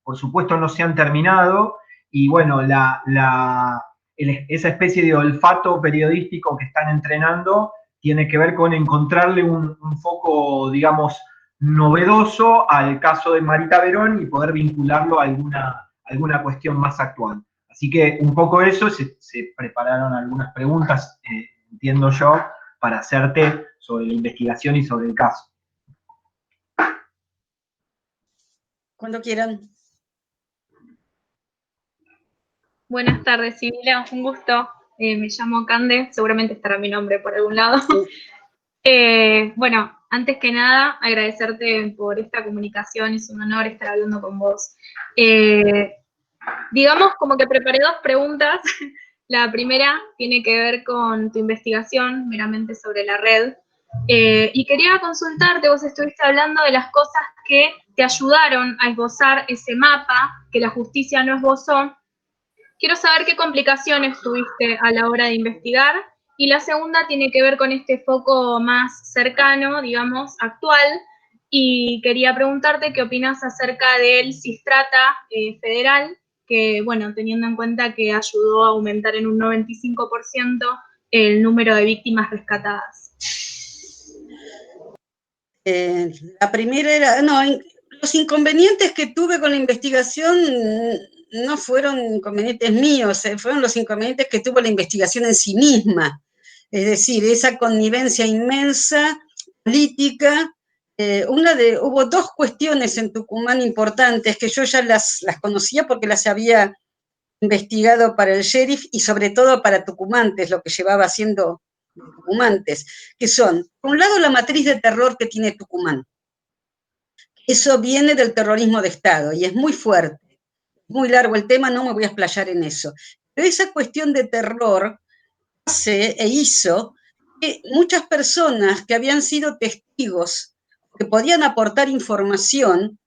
por supuesto, no se han terminado, y bueno, esa especie de olfato periodístico que están entrenando tiene que ver con encontrarle un foco, digamos, novedoso al caso de Marita Verón y poder vincularlo a alguna cuestión más actual. Así que un poco eso, se prepararon algunas preguntas, entiendo yo, para hacerte sobre la investigación y sobre el caso. Cuando quieran. Buenas tardes, Sibila, un gusto. Me llamo Cande, seguramente estará mi nombre por algún lado. Bueno, antes que nada, agradecerte por esta comunicación, es un honor estar hablando con vos. Digamos como que preparé 2 preguntas. La primera tiene que ver con tu investigación, meramente sobre la red. Y quería consultarte, vos estuviste hablando de las cosas que te ayudaron a esbozar ese mapa que la justicia no esbozó. Quiero saber qué complicaciones tuviste a la hora de investigar. Y la segunda tiene que ver con este foco más cercano, digamos, actual. Y quería preguntarte qué opinas acerca del Sistrata federal, que, bueno, teniendo en cuenta que ayudó a aumentar en un 95% el número de víctimas rescatadas. La primera era, no, los inconvenientes que tuve con la investigación no fueron inconvenientes míos, fueron los inconvenientes que tuvo la investigación en sí misma. Es decir, esa connivencia inmensa, política. Hubo 2 cuestiones en Tucumán importantes que yo ya las conocía porque las había investigado para el sheriff y sobre todo para Tucumantes, lo que llevaba haciendo Tucumantes, que son, por un lado, la matriz de terror que tiene Tucumán. Eso viene del terrorismo de Estado y es muy fuerte. Muy largo el tema, no me voy a explayar en eso. Pero esa cuestión de terror hace e hizo que muchas personas que habían sido testigos, que podían aportar información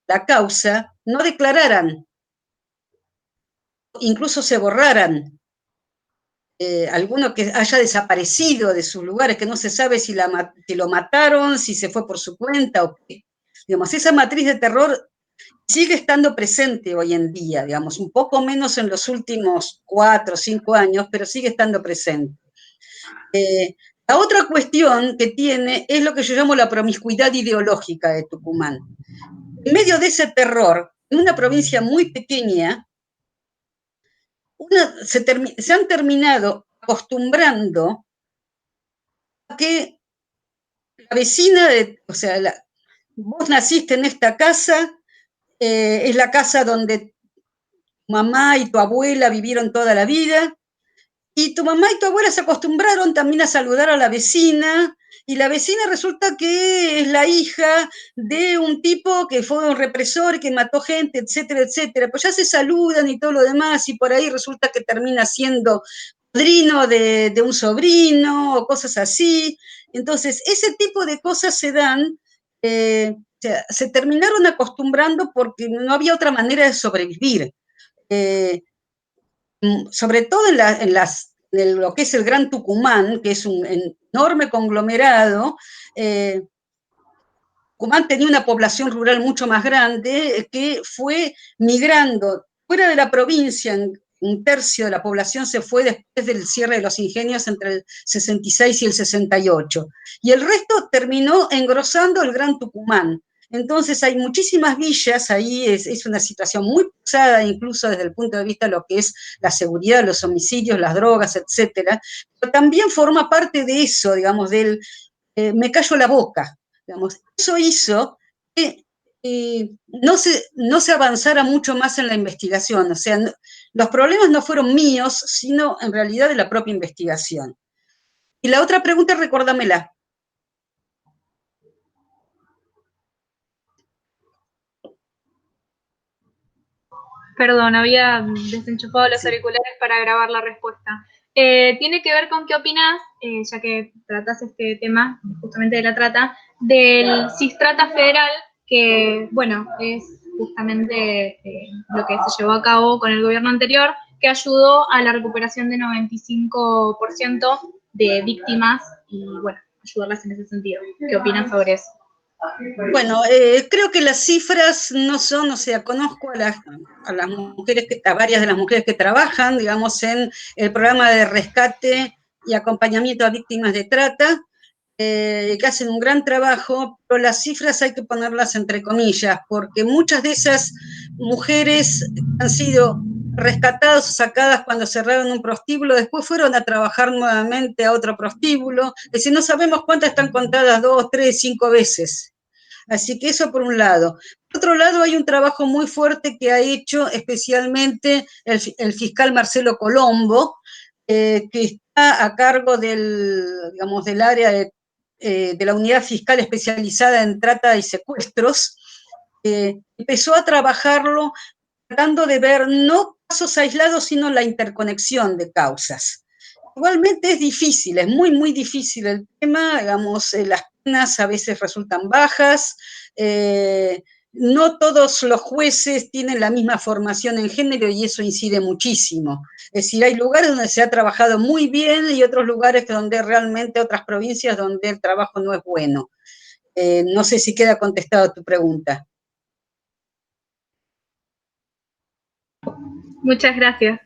a la causa, no declararan, incluso se borraran. Alguno que haya desaparecido de sus lugares, que no se sabe si lo mataron, si se fue por su cuenta o qué. Digamos, esa matriz de terror sigue estando presente hoy en día, digamos, un poco menos en los últimos 4 o 5 años, pero sigue estando presente. La otra cuestión que tiene es lo que yo llamo la promiscuidad ideológica de Tucumán. En medio de ese terror, en una provincia muy pequeña, se han terminado acostumbrando a que la vecina, o sea, vos naciste en esta casa, es la casa donde tu mamá y tu abuela vivieron toda la vida, y tu mamá y tu abuela se acostumbraron también a saludar a la vecina, y la vecina resulta que es la hija de un tipo que fue un represor, que mató gente, etcétera, etcétera. Pues ya se saludan y todo lo demás, y por ahí resulta que termina siendo padrino de un sobrino, o cosas así. Entonces, ese tipo de cosas se dan, se terminaron acostumbrando porque no había otra manera de sobrevivir. Sobre todo en lo que es el Gran Tucumán, que es un enorme conglomerado. Tucumán tenía una población rural mucho más grande que fue migrando fuera de la provincia, en un tercio de la población se fue después del cierre de los ingenios entre el 66 y el 68, y el resto terminó engrosando el Gran Tucumán. Entonces hay muchísimas villas, ahí es una situación muy pesada, incluso desde el punto de vista de lo que es la seguridad, los homicidios, las drogas, etcétera, pero también forma parte de eso, digamos, del me callo la boca, digamos. Eso hizo que no se avanzara mucho más en la investigación, o sea, los problemas no fueron míos, sino en realidad de la propia investigación. Y la otra pregunta, recuérdamela. Perdón, había desenchufado los auriculares para grabar la respuesta. Tiene que ver con qué opinás, ya que tratás este tema, justamente de la trata, del Sistrata Federal, que, bueno, es justamente lo que se llevó a cabo con el gobierno anterior, que ayudó a la recuperación de 95% de víctimas y, bueno, ayudarlas en ese sentido. ¿Qué opinas sobre eso? Bueno, creo que las cifras no son, o sea, conozco a las mujeres, a varias de las mujeres que trabajan, digamos, en el programa de rescate y acompañamiento a víctimas de trata, que hacen un gran trabajo, pero las cifras hay que ponerlas entre comillas, porque muchas de esas mujeres han sido rescatadas o sacadas cuando cerraron un prostíbulo, después fueron a trabajar nuevamente a otro prostíbulo, es decir, no sabemos cuántas están contadas 2, 3, 5 veces. Así que eso por un lado. Por otro lado, hay un trabajo muy fuerte que ha hecho especialmente el fiscal Marcelo Colombo, que está a cargo digamos, del área de la unidad fiscal especializada en trata y secuestros. Empezó a trabajarlo tratando de ver no casos aislados, sino la interconexión de causas. Igualmente es difícil, es muy, muy difícil el tema, digamos, las penas a veces resultan bajas, no todos los jueces tienen la misma formación en género y eso incide muchísimo. Es decir, hay lugares donde se ha trabajado muy bien y otros lugares donde realmente, otras provincias donde el trabajo no es bueno. No sé si queda contestada tu pregunta. Muchas gracias.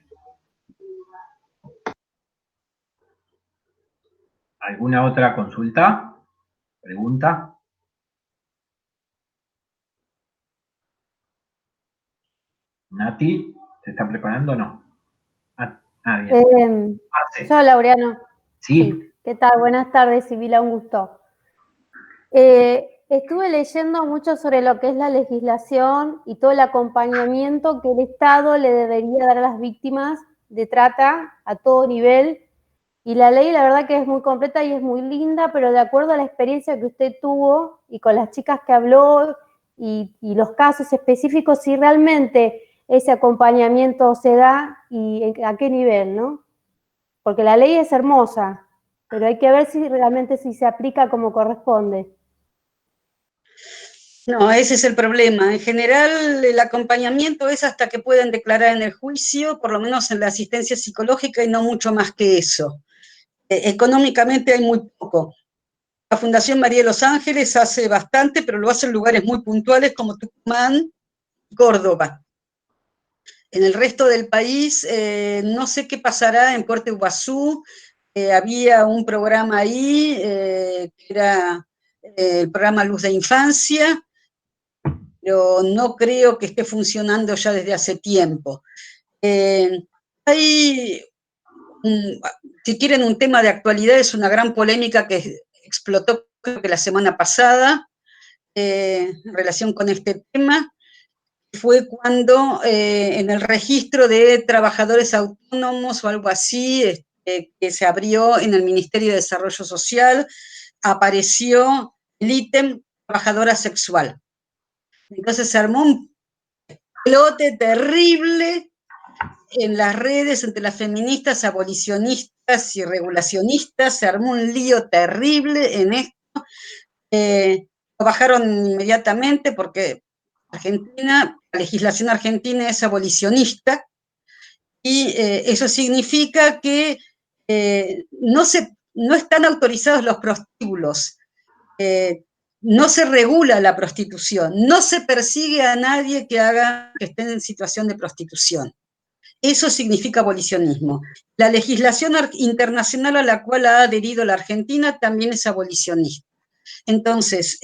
¿Alguna otra consulta? ¿Pregunta? Nati, ¿se está preparando o no? Bien. Sí. Yo, Laureano. Sí. ¿Qué tal? Buenas tardes, Sibila, un gusto. Estuve leyendo mucho sobre lo que es la legislación y todo el acompañamiento que el Estado le debería dar a las víctimas de trata a todo nivel. Y la ley, la verdad que es muy completa y es muy linda, pero de acuerdo a la experiencia que usted tuvo y con las chicas que habló y los casos específicos, si realmente ese acompañamiento se da y a qué nivel, ¿no? Porque la ley es hermosa, pero hay que ver si realmente si se aplica como corresponde. No, ese es el problema. En general, el acompañamiento es hasta que pueden declarar en el juicio, por lo menos en la asistencia psicológica, y no mucho más que eso. Económicamente hay muy poco. La Fundación María de los Ángeles hace bastante, pero lo hace en lugares muy puntuales como Tucumán y Córdoba. En el resto del país, no sé qué pasará en Puerto Iguazú. Había un programa ahí, que era el programa Luz de Infancia, pero no creo que esté funcionando ya desde hace tiempo. Hay, si quieren, un tema de actualidad, es una gran polémica que explotó creo que la semana pasada en relación con este tema, fue cuando en el registro de trabajadores autónomos o algo así, que se abrió en el Ministerio de Desarrollo Social, apareció el ítem trabajadora sexual. Entonces se armó un pelote terrible en las redes entre las feministas, abolicionistas y regulacionistas, se armó un lío terrible en esto. Lo bajaron inmediatamente porque Argentina, la legislación argentina es abolicionista y eso significa que no están autorizados los prostíbulos. No se regula la prostitución, no se persigue a nadie que esté en situación de prostitución. Eso significa abolicionismo. La legislación internacional a la cual ha adherido la Argentina también es abolicionista. Entonces,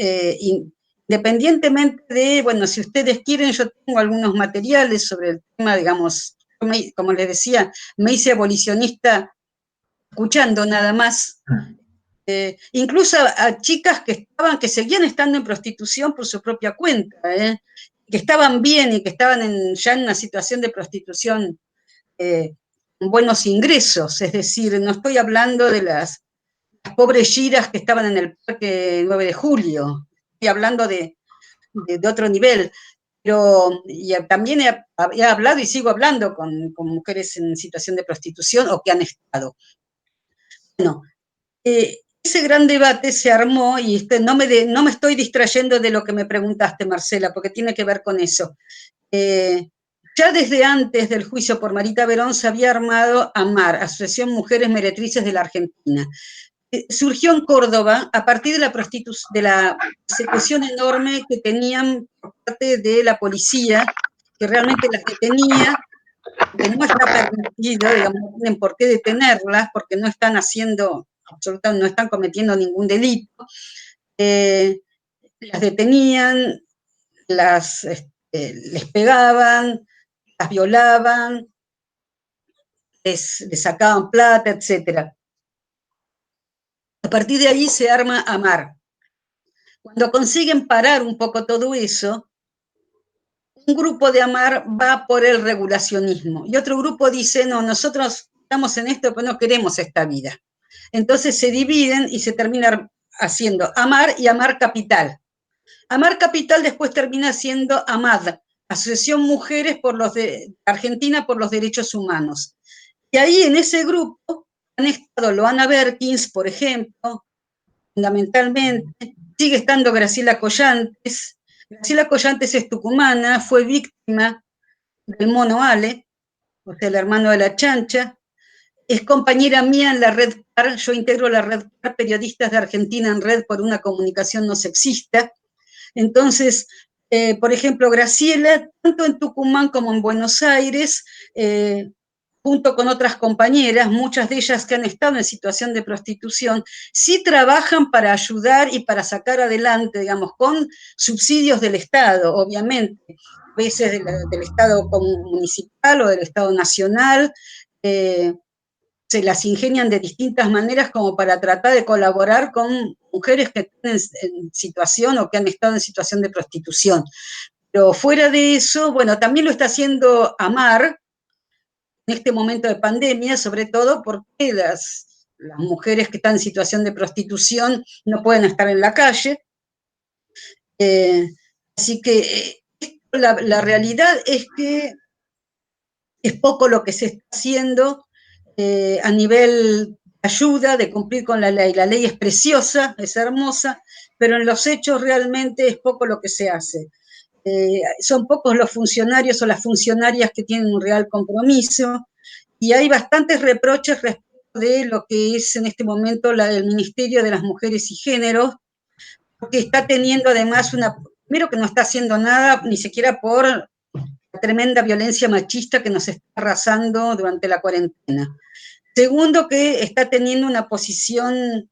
independientemente de, bueno, si ustedes quieren, yo tengo algunos materiales sobre el tema, digamos, como les decía, me hice abolicionista escuchando nada más. Incluso a chicas que seguían estando en prostitución por su propia cuenta, que estaban bien y que estaban ya en una situación de prostitución con buenos ingresos, es decir, no estoy hablando de las pobres giras que estaban en el Parque 9 de Julio, estoy hablando de otro nivel, pero también he hablado y sigo hablando con mujeres en situación de prostitución o que han estado. Bueno, ese gran debate se armó, y no me estoy distrayendo de lo que me preguntaste, Marcela, porque tiene que ver con eso. Ya desde antes del juicio por Marita Verón se había armado AMAR, Asociación Mujeres Meretrices de la Argentina. Surgió en Córdoba a partir de la persecución enorme que tenían por parte de la policía, que realmente las detenía, que no está permitido, digamos, no tienen por qué detenerlas, porque no están no están cometiendo ningún delito. Las detenían, les pegaban, las violaban, les sacaban plata, etc. A partir de ahí se arma AMAR. Cuando consiguen parar un poco todo eso, un grupo de AMAR va por el regulacionismo y otro grupo dice, no, nosotros estamos en esto, pero no queremos esta vida. Entonces se dividen y se termina haciendo AMAR y AMAR Capital. AMAR Capital después termina siendo AMAD, Asociación Mujeres Argentina por los Derechos Humanos. Y ahí en ese grupo han estado Loana Berkins, por ejemplo, fundamentalmente, sigue estando Graciela Collantes. Graciela Collantes es tucumana, fue víctima del mono Ale, o sea, el hermano de la chancha. Es compañera mía en la Red PAR, yo integro la Red PAR, Periodistas de Argentina en Red por una Comunicación No Sexista. Entonces, por ejemplo, Graciela, tanto en Tucumán como en Buenos Aires, junto con otras compañeras, muchas de ellas que han estado en situación de prostitución, sí trabajan para ayudar y para sacar adelante, digamos, con subsidios del Estado, obviamente, a veces del Estado municipal o del Estado nacional, se las ingenian de distintas maneras como para tratar de colaborar con mujeres que están en situación o que han estado en situación de prostitución. Pero fuera de eso, bueno, también lo está haciendo AMAR en este momento de pandemia, sobre todo porque las mujeres que están en situación de prostitución no pueden estar en la calle. Así que la realidad es que es poco lo que se está haciendo a nivel ayuda, de cumplir con la ley. La ley es preciosa, es hermosa, pero en los hechos realmente es poco lo que se hace. Son pocos los funcionarios o las funcionarias que tienen un real compromiso, y hay bastantes reproches respecto de lo que es en este momento el Ministerio de las Mujeres y Géneros, porque está teniendo además primero que no está haciendo nada, ni siquiera por la tremenda violencia machista que nos está arrasando durante la cuarentena. Segundo, que está teniendo una posición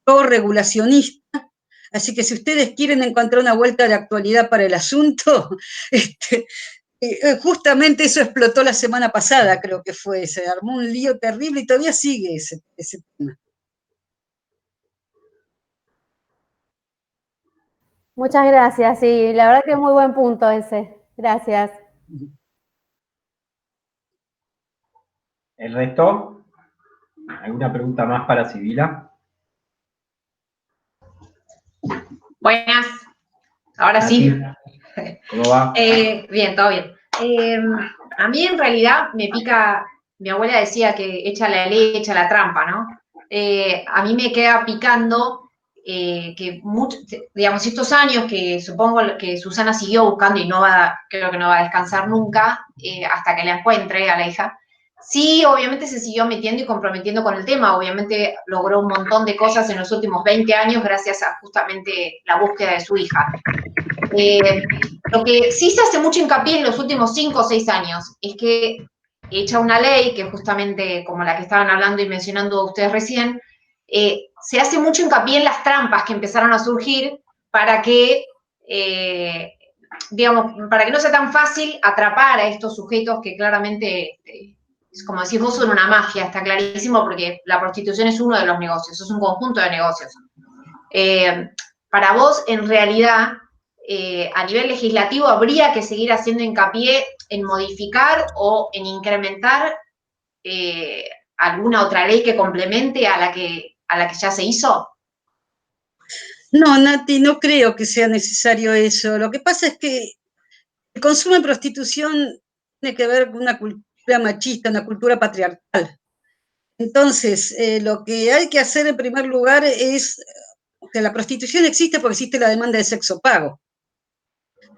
pro-regulacionista, así que si ustedes quieren encontrar una vuelta de actualidad para el asunto, justamente eso explotó la semana pasada, creo que fue, se armó un lío terrible y todavía sigue ese tema. Muchas gracias, sí, la verdad que es muy buen punto ese. Gracias. ¿El resto? ¿Alguna pregunta más para Sibila? Buenas, ahora sí. ¿Cómo va? Bien, todo bien. A mí en realidad me pica, mi abuela decía que echa la ley, echa la trampa, ¿no? A mí me queda picando que digamos, estos años que supongo que Susana siguió buscando y creo que no va a descansar nunca hasta que la encuentre a la hija. Sí, obviamente se siguió metiendo y comprometiendo con el tema, obviamente logró un montón de cosas en los últimos 20 años gracias a justamente la búsqueda de su hija. Lo que sí se hace mucho hincapié en los últimos 5 o 6 años es que hecha una ley, que justamente como la que estaban hablando y mencionando ustedes recién, se hace mucho hincapié en las trampas que empezaron a surgir para que, digamos, para que no sea tan fácil atrapar a estos sujetos que claramente, como decís vos, son una magia, está clarísimo, porque la prostitución es uno de los negocios, es un conjunto de negocios. Para vos, en realidad, a nivel legislativo, ¿habría que seguir haciendo hincapié en modificar o en incrementar alguna otra ley que complemente a la que ya se hizo? No, Nati, no creo que sea necesario eso. Lo que pasa es que el consumo de prostitución tiene que ver con una cultura machista, una cultura patriarcal. Entonces, lo que hay que hacer en primer lugar es que la prostitución existe porque existe la demanda de sexo pago.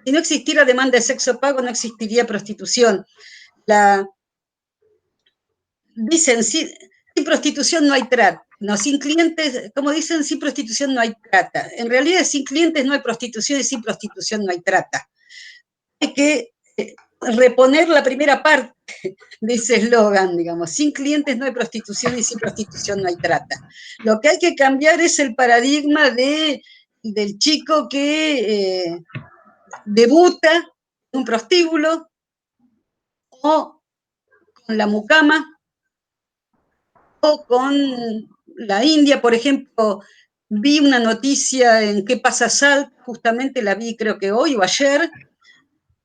Si no existiera demanda de sexo pago, no existiría prostitución. Dicen, sin prostitución no hay trata. No, sin clientes, como dicen, sin prostitución no hay trata. En realidad, sin clientes no hay prostitución y sin prostitución no hay trata. Hay que reponer la primera parte de ese eslogan, digamos. Sin clientes no hay prostitución y sin prostitución no hay trata. Lo que hay que cambiar es el paradigma del chico que debuta en un prostíbulo o con la mucama o con la India, por ejemplo. Vi una noticia en ¿Qué pasa Sal? Justamente la vi creo que hoy o ayer.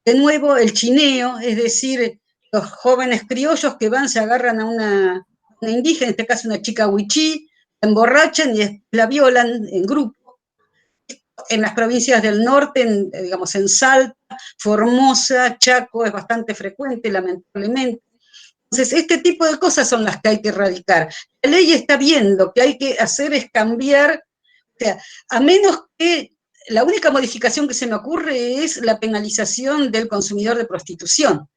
De nuevo el chineo, es decir, los jóvenes criollos que van, se agarran a una indígena, en este caso una chica huichí, la emborrachan y la violan en grupo. En las provincias del norte, digamos en Salta, Formosa, Chaco, es bastante frecuente, lamentablemente. Entonces, este tipo de cosas son las que hay que erradicar. La ley está bien, lo que hay que hacer es cambiar, o sea, a menos que la única modificación que se me ocurre es la penalización del consumidor de prostitución.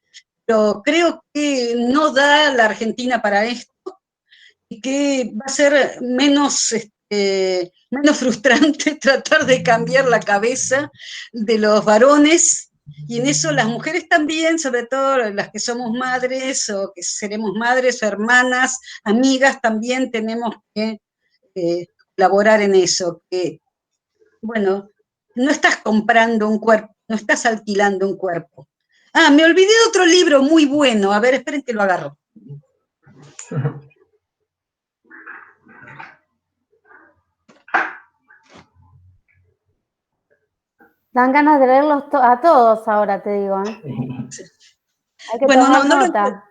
Pero creo que no da la Argentina para esto y que va a ser menos frustrante tratar de cambiar la cabeza de los varones, y en eso las mujeres también, sobre todo las que somos madres o que seremos madres o hermanas, amigas, también tenemos que colaborar en eso, que, bueno, no estás comprando un cuerpo, no estás alquilando un cuerpo. Ah, me olvidé de otro libro muy bueno, a ver, esperen que lo agarro. Dan ganas de leerlos a todos ahora, te digo. Hay que tomar nota.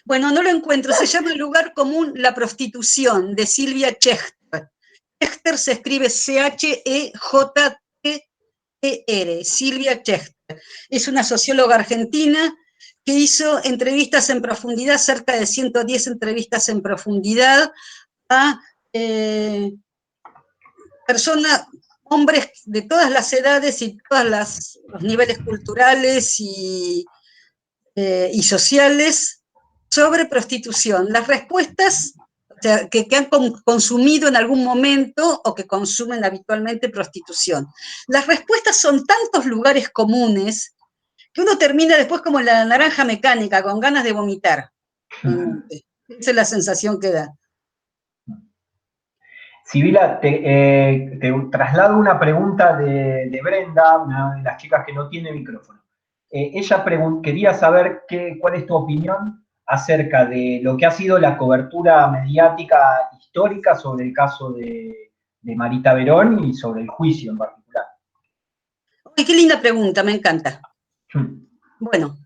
Bueno, no lo encuentro. Se llama Lugar Común, la prostitución, de Silvia Chechter. Chechter se escribe C-H-E-J-T-E-R, Silvia Chechter. Es una socióloga argentina que hizo entrevistas en profundidad, cerca de 110 entrevistas en profundidad a personas, hombres de todas las edades y todos los niveles culturales y sociales sobre prostitución. Las respuestas, o sea, que han consumido en algún momento o que consumen habitualmente prostitución. Las respuestas son tantos lugares comunes que uno termina después como la naranja mecánica, con ganas de vomitar. Esa es la sensación que da. Sibila, te traslado una pregunta de Brenda, una de las chicas que no tiene micrófono. Ella quería saber cuál es tu opinión acerca de lo que ha sido la cobertura mediática histórica sobre el caso de Marita Verón y sobre el juicio en particular. Uy, qué linda pregunta, me encanta. Bueno,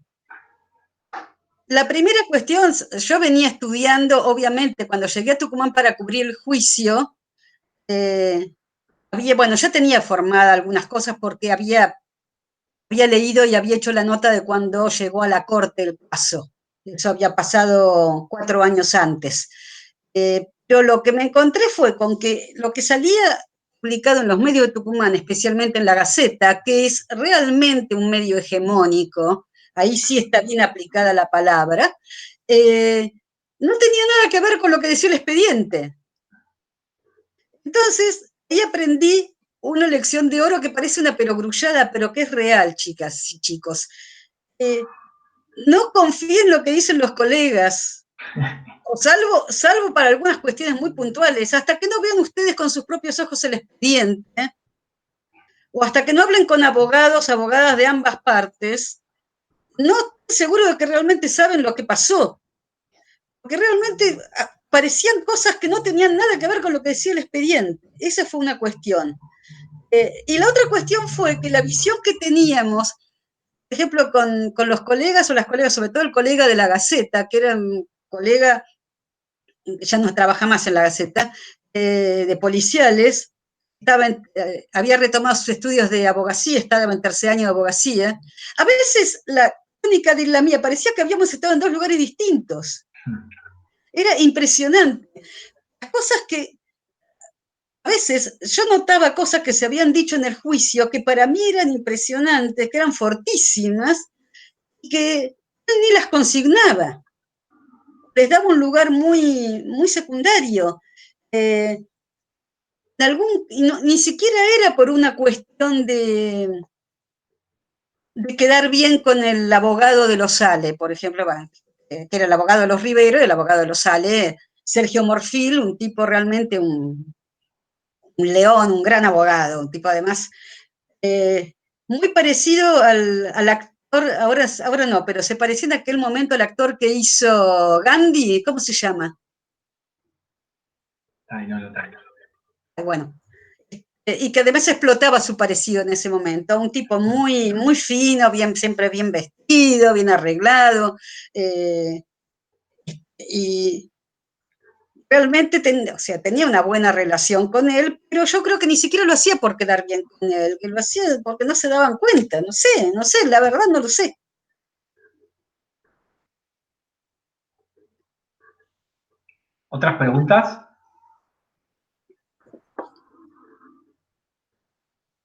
la primera cuestión, yo venía estudiando, obviamente, cuando llegué a Tucumán para cubrir el juicio, ya tenía formada algunas cosas porque había leído y había hecho la nota de cuando llegó a la corte el caso. Eso había pasado 4 años antes. Pero lo que me encontré fue con que lo que salía publicado en los medios de Tucumán, especialmente en La Gaceta, que es realmente un medio hegemónico, ahí sí está bien aplicada la palabra, no tenía nada que ver con lo que decía el expediente. Entonces, ahí aprendí una lección de oro que parece una perogrullada, pero que es real, chicas y chicos. No confíen en lo que dicen los colegas, o salvo para algunas cuestiones muy puntuales, hasta que no vean ustedes con sus propios ojos el expediente, o hasta que no hablen con abogados, abogadas de ambas partes, no estoy seguro de que realmente saben lo que pasó, porque realmente parecían cosas que no tenían nada que ver con lo que decía el expediente. Esa fue una cuestión. Y la otra cuestión fue que la visión que teníamos, por ejemplo, con los colegas o las colegas, sobre todo el colega de la Gaceta, que era un colega que ya no trabaja más en la Gaceta, de policiales, había retomado sus estudios de abogacía, estaba en tercer año de abogacía. A veces la crónica de la mía parecía que habíamos estado en dos lugares distintos. Era impresionante. Las cosas que a veces yo notaba cosas que se habían dicho en el juicio que para mí eran impresionantes, que eran fortísimas, y que él ni las consignaba. Les daba un lugar muy, muy secundario. Ni siquiera era por una cuestión de quedar bien con el abogado de los Sale, por ejemplo, que era el abogado de los Rivero y el abogado de los Sale, Sergio Morfil, un tipo realmente un león, un gran abogado, un tipo además muy parecido al actor, ahora no, pero se parecía en aquel momento al actor que hizo Gandhi, ¿cómo se llama? Ay, no lo traigo. Bueno, y que además explotaba su parecido en ese momento, un tipo muy, muy fino, siempre bien vestido, bien arreglado, y realmente tenía una buena relación con él, pero yo creo que ni siquiera lo hacía por quedar bien con él, que lo hacía porque no se daban cuenta, no sé, la verdad no lo sé. ¿Otras preguntas?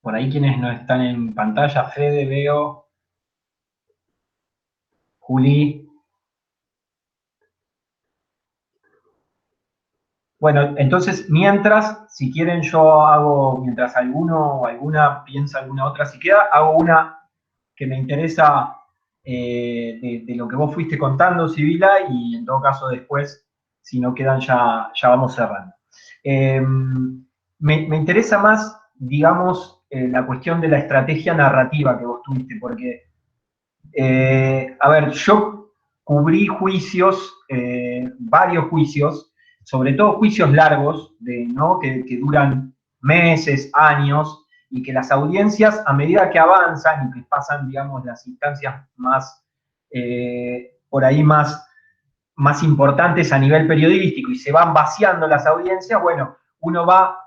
Por ahí quienes no están en pantalla, Fede, veo, Juli. Bueno, entonces, mientras, si quieren, mientras alguno o alguna piensa alguna otra, si queda, hago una que me interesa de lo que vos fuiste contando, Sibila, y en todo caso después, si no quedan, ya vamos cerrando. Me interesa más, digamos, la cuestión de la estrategia narrativa que vos tuviste, porque, a ver, yo cubrí juicios, varios juicios, sobre todo juicios largos, ¿no? que duran meses, años, y que las audiencias, a medida que avanzan y que pasan, digamos, las instancias más, por ahí más importantes a nivel periodístico y se van vaciando las audiencias, bueno, uno va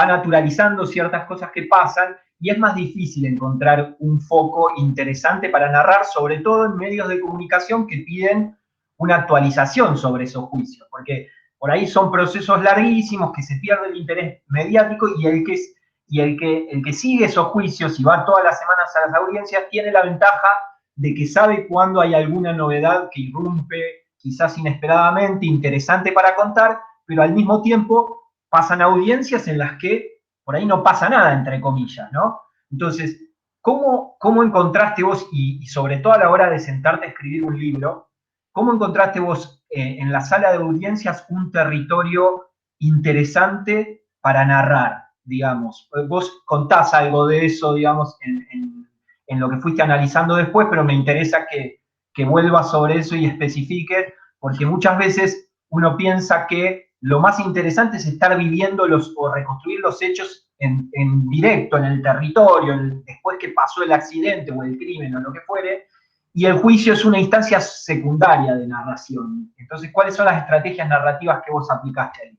naturalizando ciertas cosas que pasan y es más difícil encontrar un foco interesante para narrar, sobre todo en medios de comunicación que piden una actualización sobre esos juicios, porque por ahí son procesos larguísimos que se pierde el interés mediático y el que sigue esos juicios y va todas las semanas a las audiencias tiene la ventaja de que sabe cuándo hay alguna novedad que irrumpe, quizás inesperadamente, interesante para contar, pero al mismo tiempo pasan audiencias en las que por ahí no pasa nada, entre comillas, ¿no? Entonces, ¿cómo encontraste vos, y sobre todo a la hora de sentarte a escribir un libro, cómo encontraste vos en la sala de audiencias un territorio interesante para narrar, digamos? Vos contás algo de eso, digamos, en lo que fuiste analizando después, pero me interesa que vuelvas sobre eso y especifiques, porque muchas veces uno piensa que lo más interesante es estar viviendo o reconstruir los hechos en directo, en el territorio, después que pasó el accidente o el crimen o lo que fuere, y el juicio es una instancia secundaria de narración. Entonces, ¿cuáles son las estrategias narrativas que vos aplicaste ahí?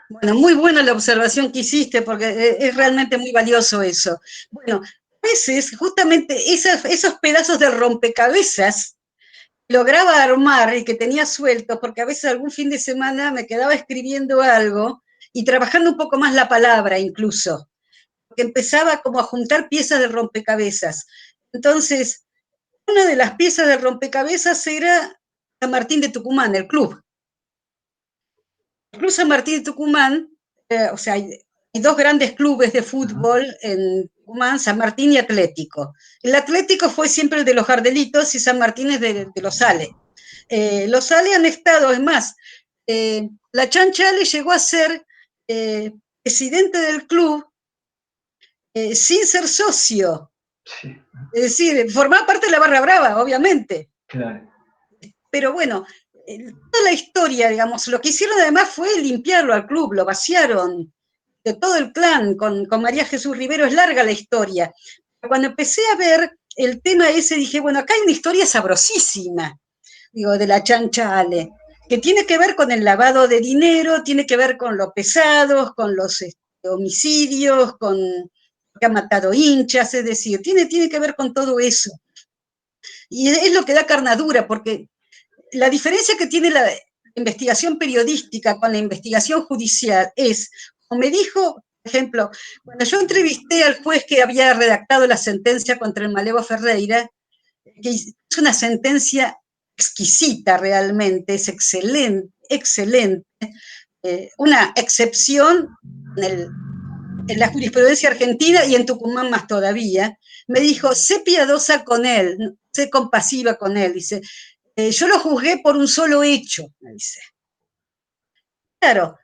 Bueno, muy buena la observación que hiciste, porque es realmente muy valioso eso. Bueno, a veces justamente esos pedazos de rompecabezas lograba armar y que tenía sueltos, porque a veces algún fin de semana me quedaba escribiendo algo y trabajando un poco más la palabra incluso, porque empezaba como a juntar piezas de rompecabezas. Entonces, una de las piezas de rompecabezas era San Martín de Tucumán, el club. El Club San Martín de Tucumán, o sea, hay dos grandes clubes de fútbol en Tucumán, San Martín y Atlético. El Atlético fue siempre el de los Jardelitos y San Martín es de los Sales. Los Sales han estado, es más, la Chancha Ale llegó a ser presidente del club sin ser socio. Sí, Es decir, formaba parte de la Barra Brava, obviamente. claro. Pero bueno, toda la historia, digamos, lo que hicieron además fue limpiarlo al club, lo vaciaron de todo el clan con María Jesús Rivero, es larga la historia. Cuando empecé a ver el tema ese, dije, bueno, acá hay una historia sabrosísima, digo, de la Chancha Ale, que tiene que ver con el lavado de dinero, tiene que ver con los pesados, con los homicidios, con que ha matado hinchas, es decir, tiene que ver con todo eso. Y es lo que da carnadura, porque la diferencia que tiene la investigación periodística con la investigación judicial es, como me dijo, por ejemplo, cuando yo entrevisté al juez que había redactado la sentencia contra el Malevo Ferreira, que es una sentencia exquisita realmente, es excelente, excelente, una excepción en la jurisprudencia argentina y en Tucumán más todavía, me dijo, sé piadosa con él, sé compasiva con él, dice, yo lo juzgué por un solo hecho, me dice. Claro,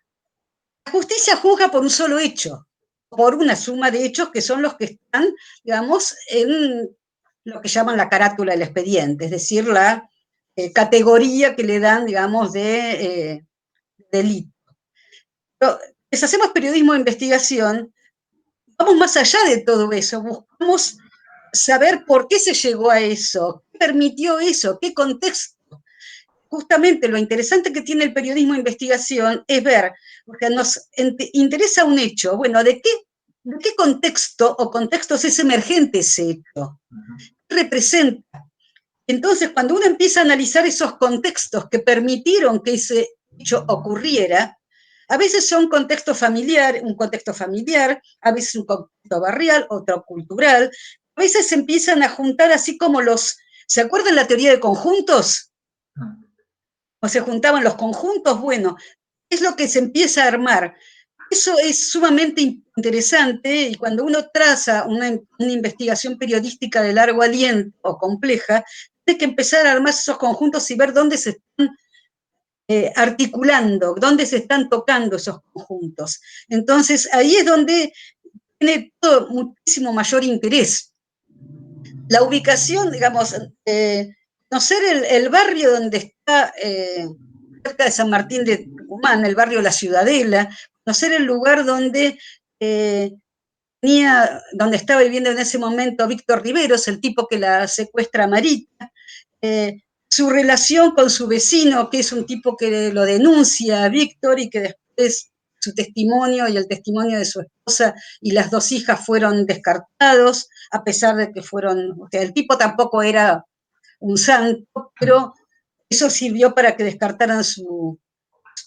la justicia juzga por un solo hecho, por una suma de hechos que son los que están, digamos, en lo que llaman la carátula del expediente, es decir, la categoría que le dan, digamos, de delito. Pero, les hacemos periodismo de investigación, vamos más allá de todo eso, buscamos saber por qué se llegó a eso, qué permitió eso, qué contexto. Justamente lo interesante que tiene el periodismo de investigación es ver, porque nos interesa un hecho, bueno, ¿de qué contexto o contextos es emergente ese hecho? ¿Qué representa? Entonces, cuando uno empieza a analizar esos contextos que permitieron que ese hecho ocurriera, a veces son un contexto familiar, a veces un contexto barrial, otro cultural, a veces se empiezan a juntar así como ¿se acuerdan la teoría de conjuntos? O se juntaban los conjuntos, bueno, es lo que se empieza a armar. Eso es sumamente interesante y cuando uno traza una investigación periodística de largo aliento o compleja, tiene que empezar a armar esos conjuntos y ver dónde se están articulando, dónde se están tocando esos conjuntos. Entonces, ahí es donde tiene todo muchísimo mayor interés. La ubicación, digamos, conocer el barrio donde está, cerca de San Martín de Tucumán, el barrio La Ciudadela, conocer el lugar donde estaba viviendo en ese momento Víctor Riveros, el tipo que la secuestra a Marita, su relación con su vecino, que es un tipo que lo denuncia a Víctor y que después su testimonio y el testimonio de su esposa y las dos hijas fueron descartados, a pesar de que el tipo tampoco era un santo, pero eso sirvió para que descartaran su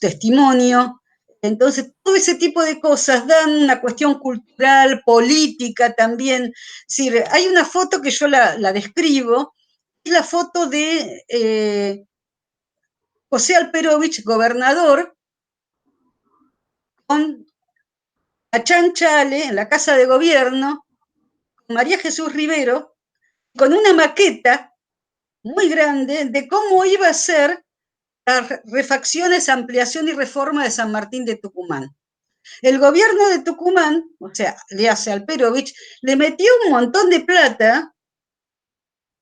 testimonio. Entonces, todo ese tipo de cosas dan una cuestión cultural, política también. Es decir, hay una foto que yo la describo, es la foto de José Alperovich, gobernador, con la Chancha Ale en la Casa de Gobierno, con María Jesús Rivero, con una maqueta muy grande de cómo iba a ser las refacciones, ampliación y reforma de San Martín de Tucumán. El gobierno de Tucumán, o sea, le hace Alperovich, le metió un montón de plata,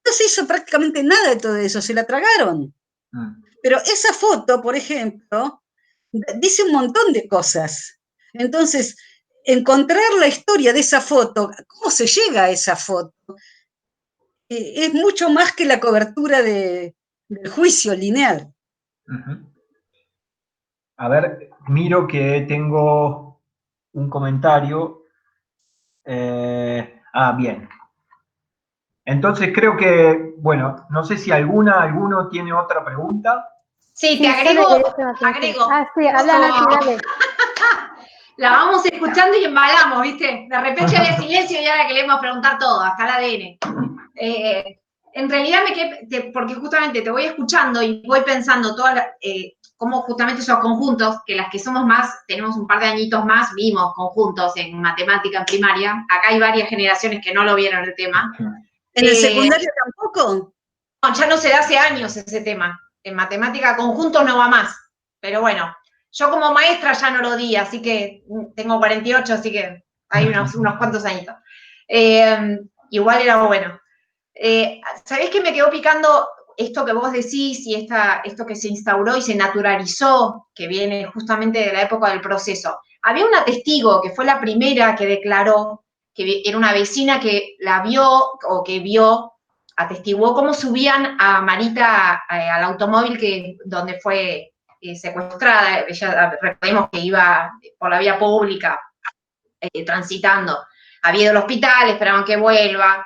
no se hizo prácticamente nada de todo eso, se la tragaron. Pero esa foto, por ejemplo, dice un montón de cosas. Entonces, encontrar la historia de esa foto, cómo se llega a esa foto, es mucho más que la cobertura del juicio lineal. A ver, miro que tengo un comentario. Bien. Entonces creo que, bueno, no sé si alguno tiene otra pregunta. Sí, te agrego. Sí, habla Nati, dale. La vamos escuchando y embalamos, ¿viste? De repente había silencio y ahora queremos preguntar todo, hasta el ADN. En realidad me quedé, porque justamente te voy escuchando y voy pensando cómo justamente esos conjuntos, que las que somos más, tenemos un par de añitos más, vimos conjuntos en matemática en primaria. Acá hay varias generaciones que no lo vieron el tema. ¿En el secundario tampoco? No, ya no se da hace años ese tema. En matemática conjuntos no va más. Pero bueno, yo como maestra ya no lo di, así que tengo 48, así que hay unos cuantos añitos. Igual era bueno. ¿Sabés qué me quedó picando esto que vos decís y esto que se instauró y se naturalizó, que viene justamente de la época del proceso? Había una testigo que fue la primera que declaró, que era una vecina que la vio o que vio, atestiguó cómo subían a Marita al automóvil donde fue secuestrada. Ella, recordemos que iba por la vía pública transitando. Había ido al hospital, esperaban que vuelva.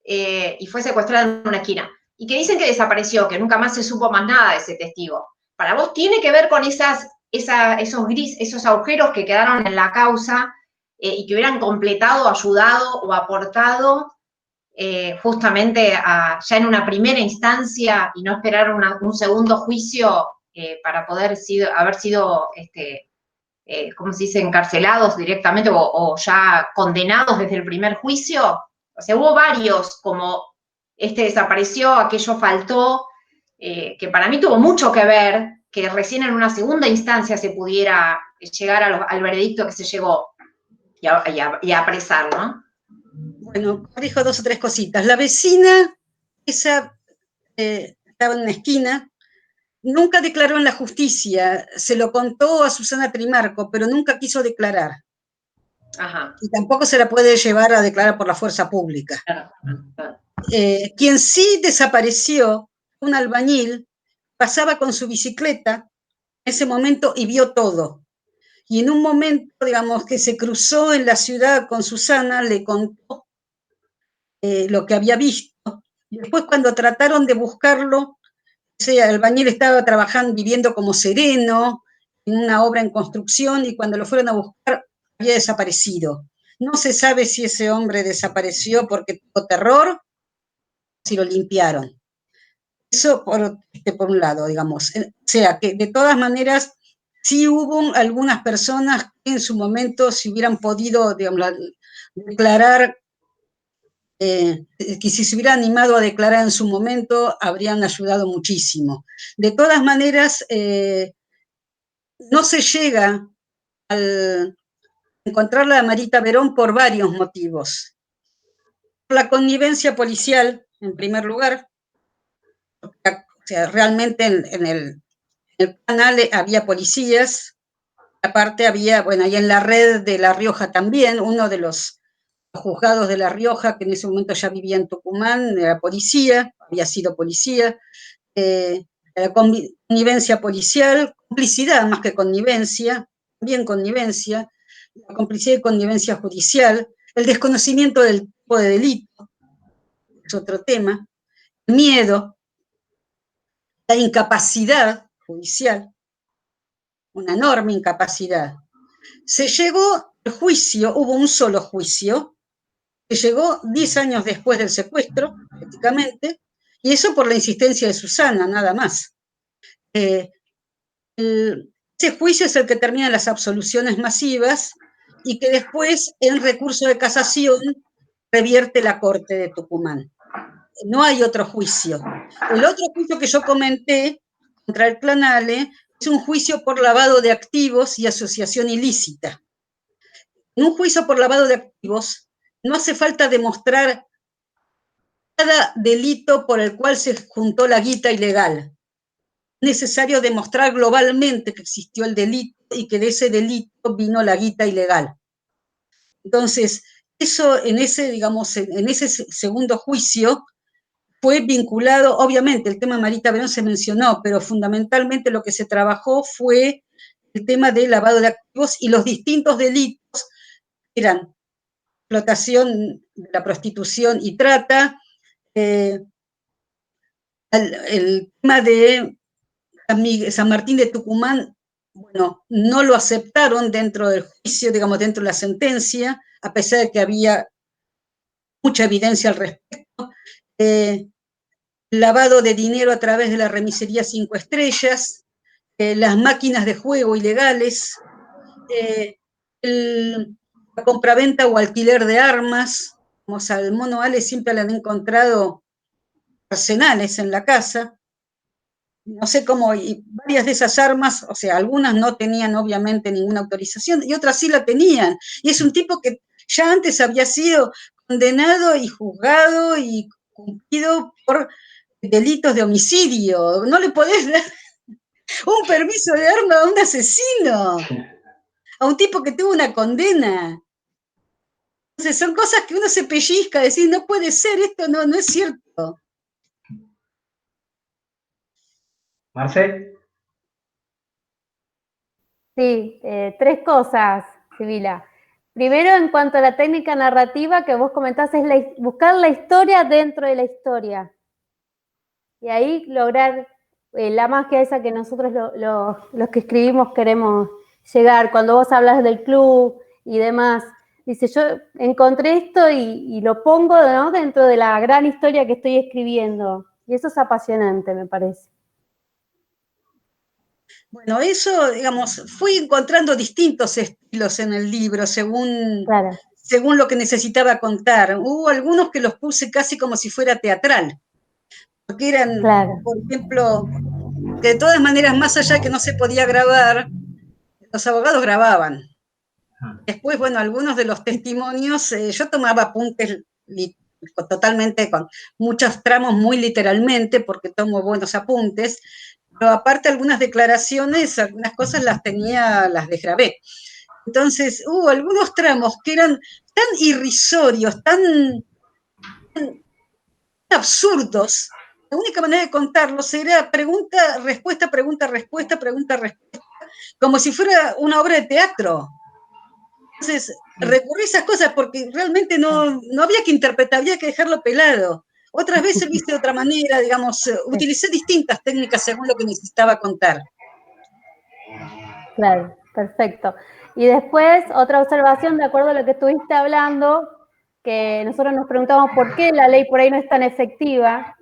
Y fue secuestrada en una esquina. Y que dicen que desapareció, que nunca más se supo más nada de ese testigo. ¿Para vos tiene que ver con esos agujeros que quedaron en la causa y que hubieran completado, ayudado o aportado justamente ya en una primera instancia y no esperar un segundo juicio para poder haber sido, ¿cómo se dice?, encarcelados directamente o ya condenados desde el primer juicio? O sea, hubo varios, como este desapareció, aquello faltó, que para mí tuvo mucho que ver, que recién en una segunda instancia se pudiera llegar al veredicto que se llegó y a apresar, ¿no? Bueno, dijo 2 o 3 cositas. La vecina, esa estaba en una esquina, nunca declaró en la justicia, se lo contó a Susana Trimarco, pero nunca quiso declarar. Ajá. Y tampoco se la puede llevar a declarar por la fuerza pública. Quien sí desapareció, un albañil, pasaba con su bicicleta en ese momento y vio todo. Y en un momento, digamos, que se cruzó en la ciudad con Susana, le contó lo que había visto. Y después, cuando trataron de buscarlo, ese albañil estaba trabajando, viviendo como sereno, en una obra en construcción, y cuando lo fueron a buscar, había desaparecido. No se sabe si ese hombre desapareció porque tuvo terror, si lo limpiaron. Eso por un lado, digamos. O sea, que de todas maneras, sí hubo algunas personas que en su momento, si hubieran podido, digamos, declarar, que si se hubiera animado a declarar en su momento, habrían ayudado muchísimo. De todas maneras, no se llega a encontrar a Marita Verón por varios motivos. La connivencia policial, en primer lugar. O sea, realmente en el canal había policías, aparte había, bueno, ahí en la red de La Rioja también, uno de los juzgados de La Rioja, que en ese momento ya vivía en Tucumán, era policía, había sido policía, la connivencia policial, complicidad más que connivencia, también connivencia, la complicidad y connivencia judicial, el desconocimiento del tipo de delito, es otro tema, el miedo, la incapacidad judicial, una enorme incapacidad. Se llegó al juicio, hubo un solo juicio, que llegó 10 años después del secuestro, prácticamente, y eso por la insistencia de Susana, nada más. Ese juicio es el que termina las absoluciones masivas y que después, en recurso de casación, revierte la Corte de Tucumán. No hay otro juicio. El otro juicio que yo comenté contra el Clanale es un juicio por lavado de activos y asociación ilícita. En un juicio por lavado de activos no hace falta demostrar cada delito por el cual se juntó la guita ilegal. Es necesario demostrar globalmente que existió el delito y que de ese delito vino la guita ilegal. Entonces, eso en ese, digamos, en ese segundo juicio fue vinculado, obviamente el tema de Marita Verón se mencionó, pero fundamentalmente lo que se trabajó fue el tema de lavado de activos y los distintos delitos eran explotación de la prostitución y trata, el tema de San Martín de Tucumán, bueno, no lo aceptaron dentro del juicio, digamos, dentro de la sentencia, a pesar de que había mucha evidencia al respecto. Lavado de dinero a través de la remisería 5 Estrellas, las máquinas de juego ilegales, la compraventa o alquiler de armas, como al mono Ale siempre le han encontrado arsenales en la casa. No sé cómo, y varias de esas armas, o sea, algunas no tenían obviamente ninguna autorización y otras sí la tenían. Y es un tipo que ya antes había sido condenado y juzgado y cumplido por delitos de homicidio. No le podés dar un permiso de arma a un asesino, a un tipo que tuvo una condena. Entonces son cosas que uno se pellizca, decir, no puede ser, esto no es cierto. Marcel. Sí, 3 cosas, Sibila. Primero, en cuanto a la técnica narrativa que vos comentás, es buscar la historia dentro de la historia. Y ahí lograr la magia esa que nosotros los que escribimos queremos llegar. Cuando vos hablas del club y demás, dice, yo encontré esto y lo pongo, ¿no?, dentro de la gran historia que estoy escribiendo. Y eso es apasionante, me parece. Bueno, eso, digamos, fui encontrando distintos estilos en el libro según lo que necesitaba contar. Hubo algunos que los puse casi como si fuera teatral, porque eran, por ejemplo, que de todas maneras, más allá de que no se podía grabar, los abogados grababan. Después, bueno, algunos de los testimonios, yo tomaba apuntes totalmente, con muchos tramos muy literalmente, porque tomo buenos apuntes, pero aparte algunas declaraciones, algunas cosas las desgrabé. Entonces, hubo algunos tramos que eran tan irrisorios, tan absurdos. La única manera de contarlos era pregunta, respuesta, pregunta, respuesta, pregunta, respuesta, como si fuera una obra de teatro. Entonces, recurrí a esas cosas porque realmente no había que interpretar, había que dejarlo pelado. Otras veces lo hice de otra manera, digamos, utilicé distintas técnicas según lo que necesitaba contar. Claro, perfecto. Y después, otra observación, de acuerdo a lo que estuviste hablando, que nosotros nos preguntamos por qué la ley por ahí no es tan efectiva,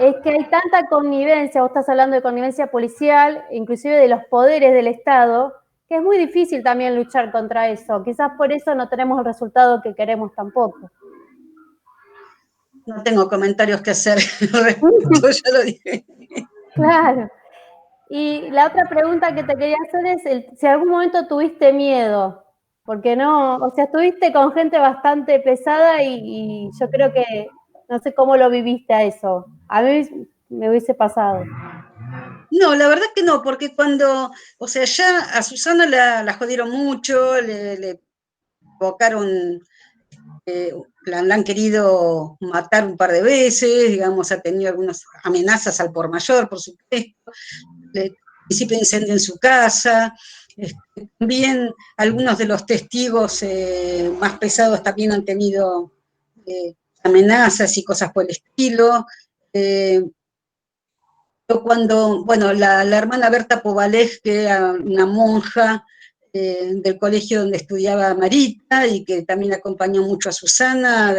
es que hay tanta connivencia, vos estás hablando de connivencia policial, inclusive de los poderes del Estado, que es muy difícil también luchar contra eso. Quizás por eso no tenemos el resultado que queremos tampoco. No tengo comentarios que hacer, ya lo dije. Claro. Y la otra pregunta que te quería hacer es si algún momento tuviste miedo, porque no, o sea, estuviste con gente bastante pesada y yo creo que, no sé cómo lo viviste a eso. A mí me hubiese pasado. No, la verdad que no, porque cuando, o sea, ya a Susana la jodieron mucho, le provocaron, la han querido matar un par de veces, digamos, ha tenido algunas amenazas al por mayor, por supuesto, principio de incendio en su casa, también algunos de los testigos más pesados también han tenido amenazas y cosas por el estilo. Cuando, bueno, la hermana Berta Povalej, que era una monja del colegio donde estudiaba Marita y que también acompañó mucho a Susana,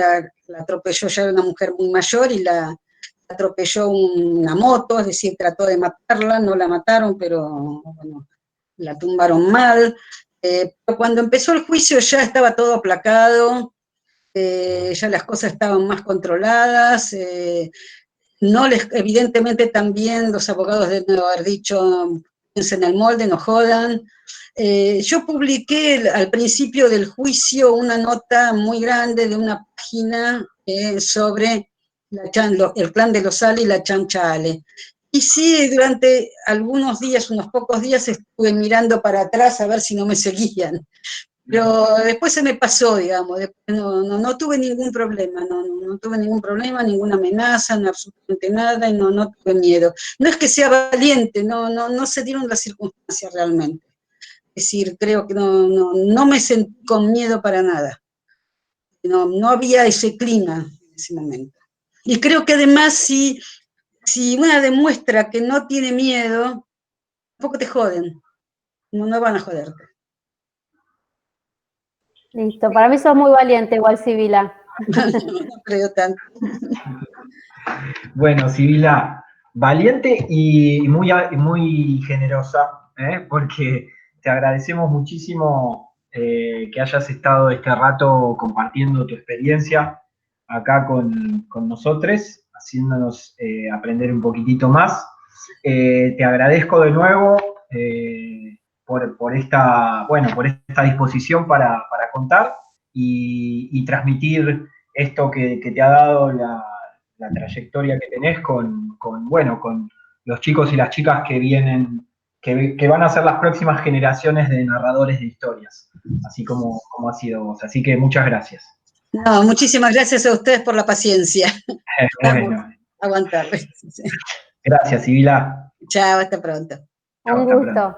la atropelló, ya era una mujer muy mayor y la atropelló una moto, es decir, trató de matarla, no la mataron, pero bueno, la tumbaron mal. Pero cuando empezó el juicio ya estaba todo aplacado, ya las cosas estaban más controladas, evidentemente también los abogados deben haber dicho, piensen en el molde, no jodan. Yo publiqué al principio del juicio una nota muy grande de una página sobre el clan de los Ale y la Chancha Ale. Y sí, durante algunos días, unos pocos días, estuve mirando para atrás a ver si no me seguían. Pero después se me pasó, digamos, no tuve ningún problema, no tuve ningún problema, ninguna amenaza, no, absolutamente nada, y no tuve miedo. No es que sea valiente, no se dieron las circunstancias realmente. Es decir, creo que no me sentí con miedo para nada. No había ese clima en ese momento. Y creo que además, si una demuestra que no tiene miedo, tampoco te joden, no van a joderte. Listo, para mí sos muy valiente igual, Sibila. No creo tanto. Bueno, Sibila, valiente y muy generosa, porque te agradecemos muchísimo que hayas estado este rato compartiendo tu experiencia acá con nosotros, haciéndonos aprender un poquitito más. Te agradezco de nuevo por esta disposición para contar y transmitir esto que te ha dado la trayectoria que tenés con los chicos y las chicas que vienen, que van a ser las próximas generaciones de narradores de historias, así como ha sido vos. Así que muchas gracias. No, muchísimas gracias a ustedes por la paciencia. Bueno, Aguantar. gracias, Sibila. Chao, hasta pronto. Un gusto.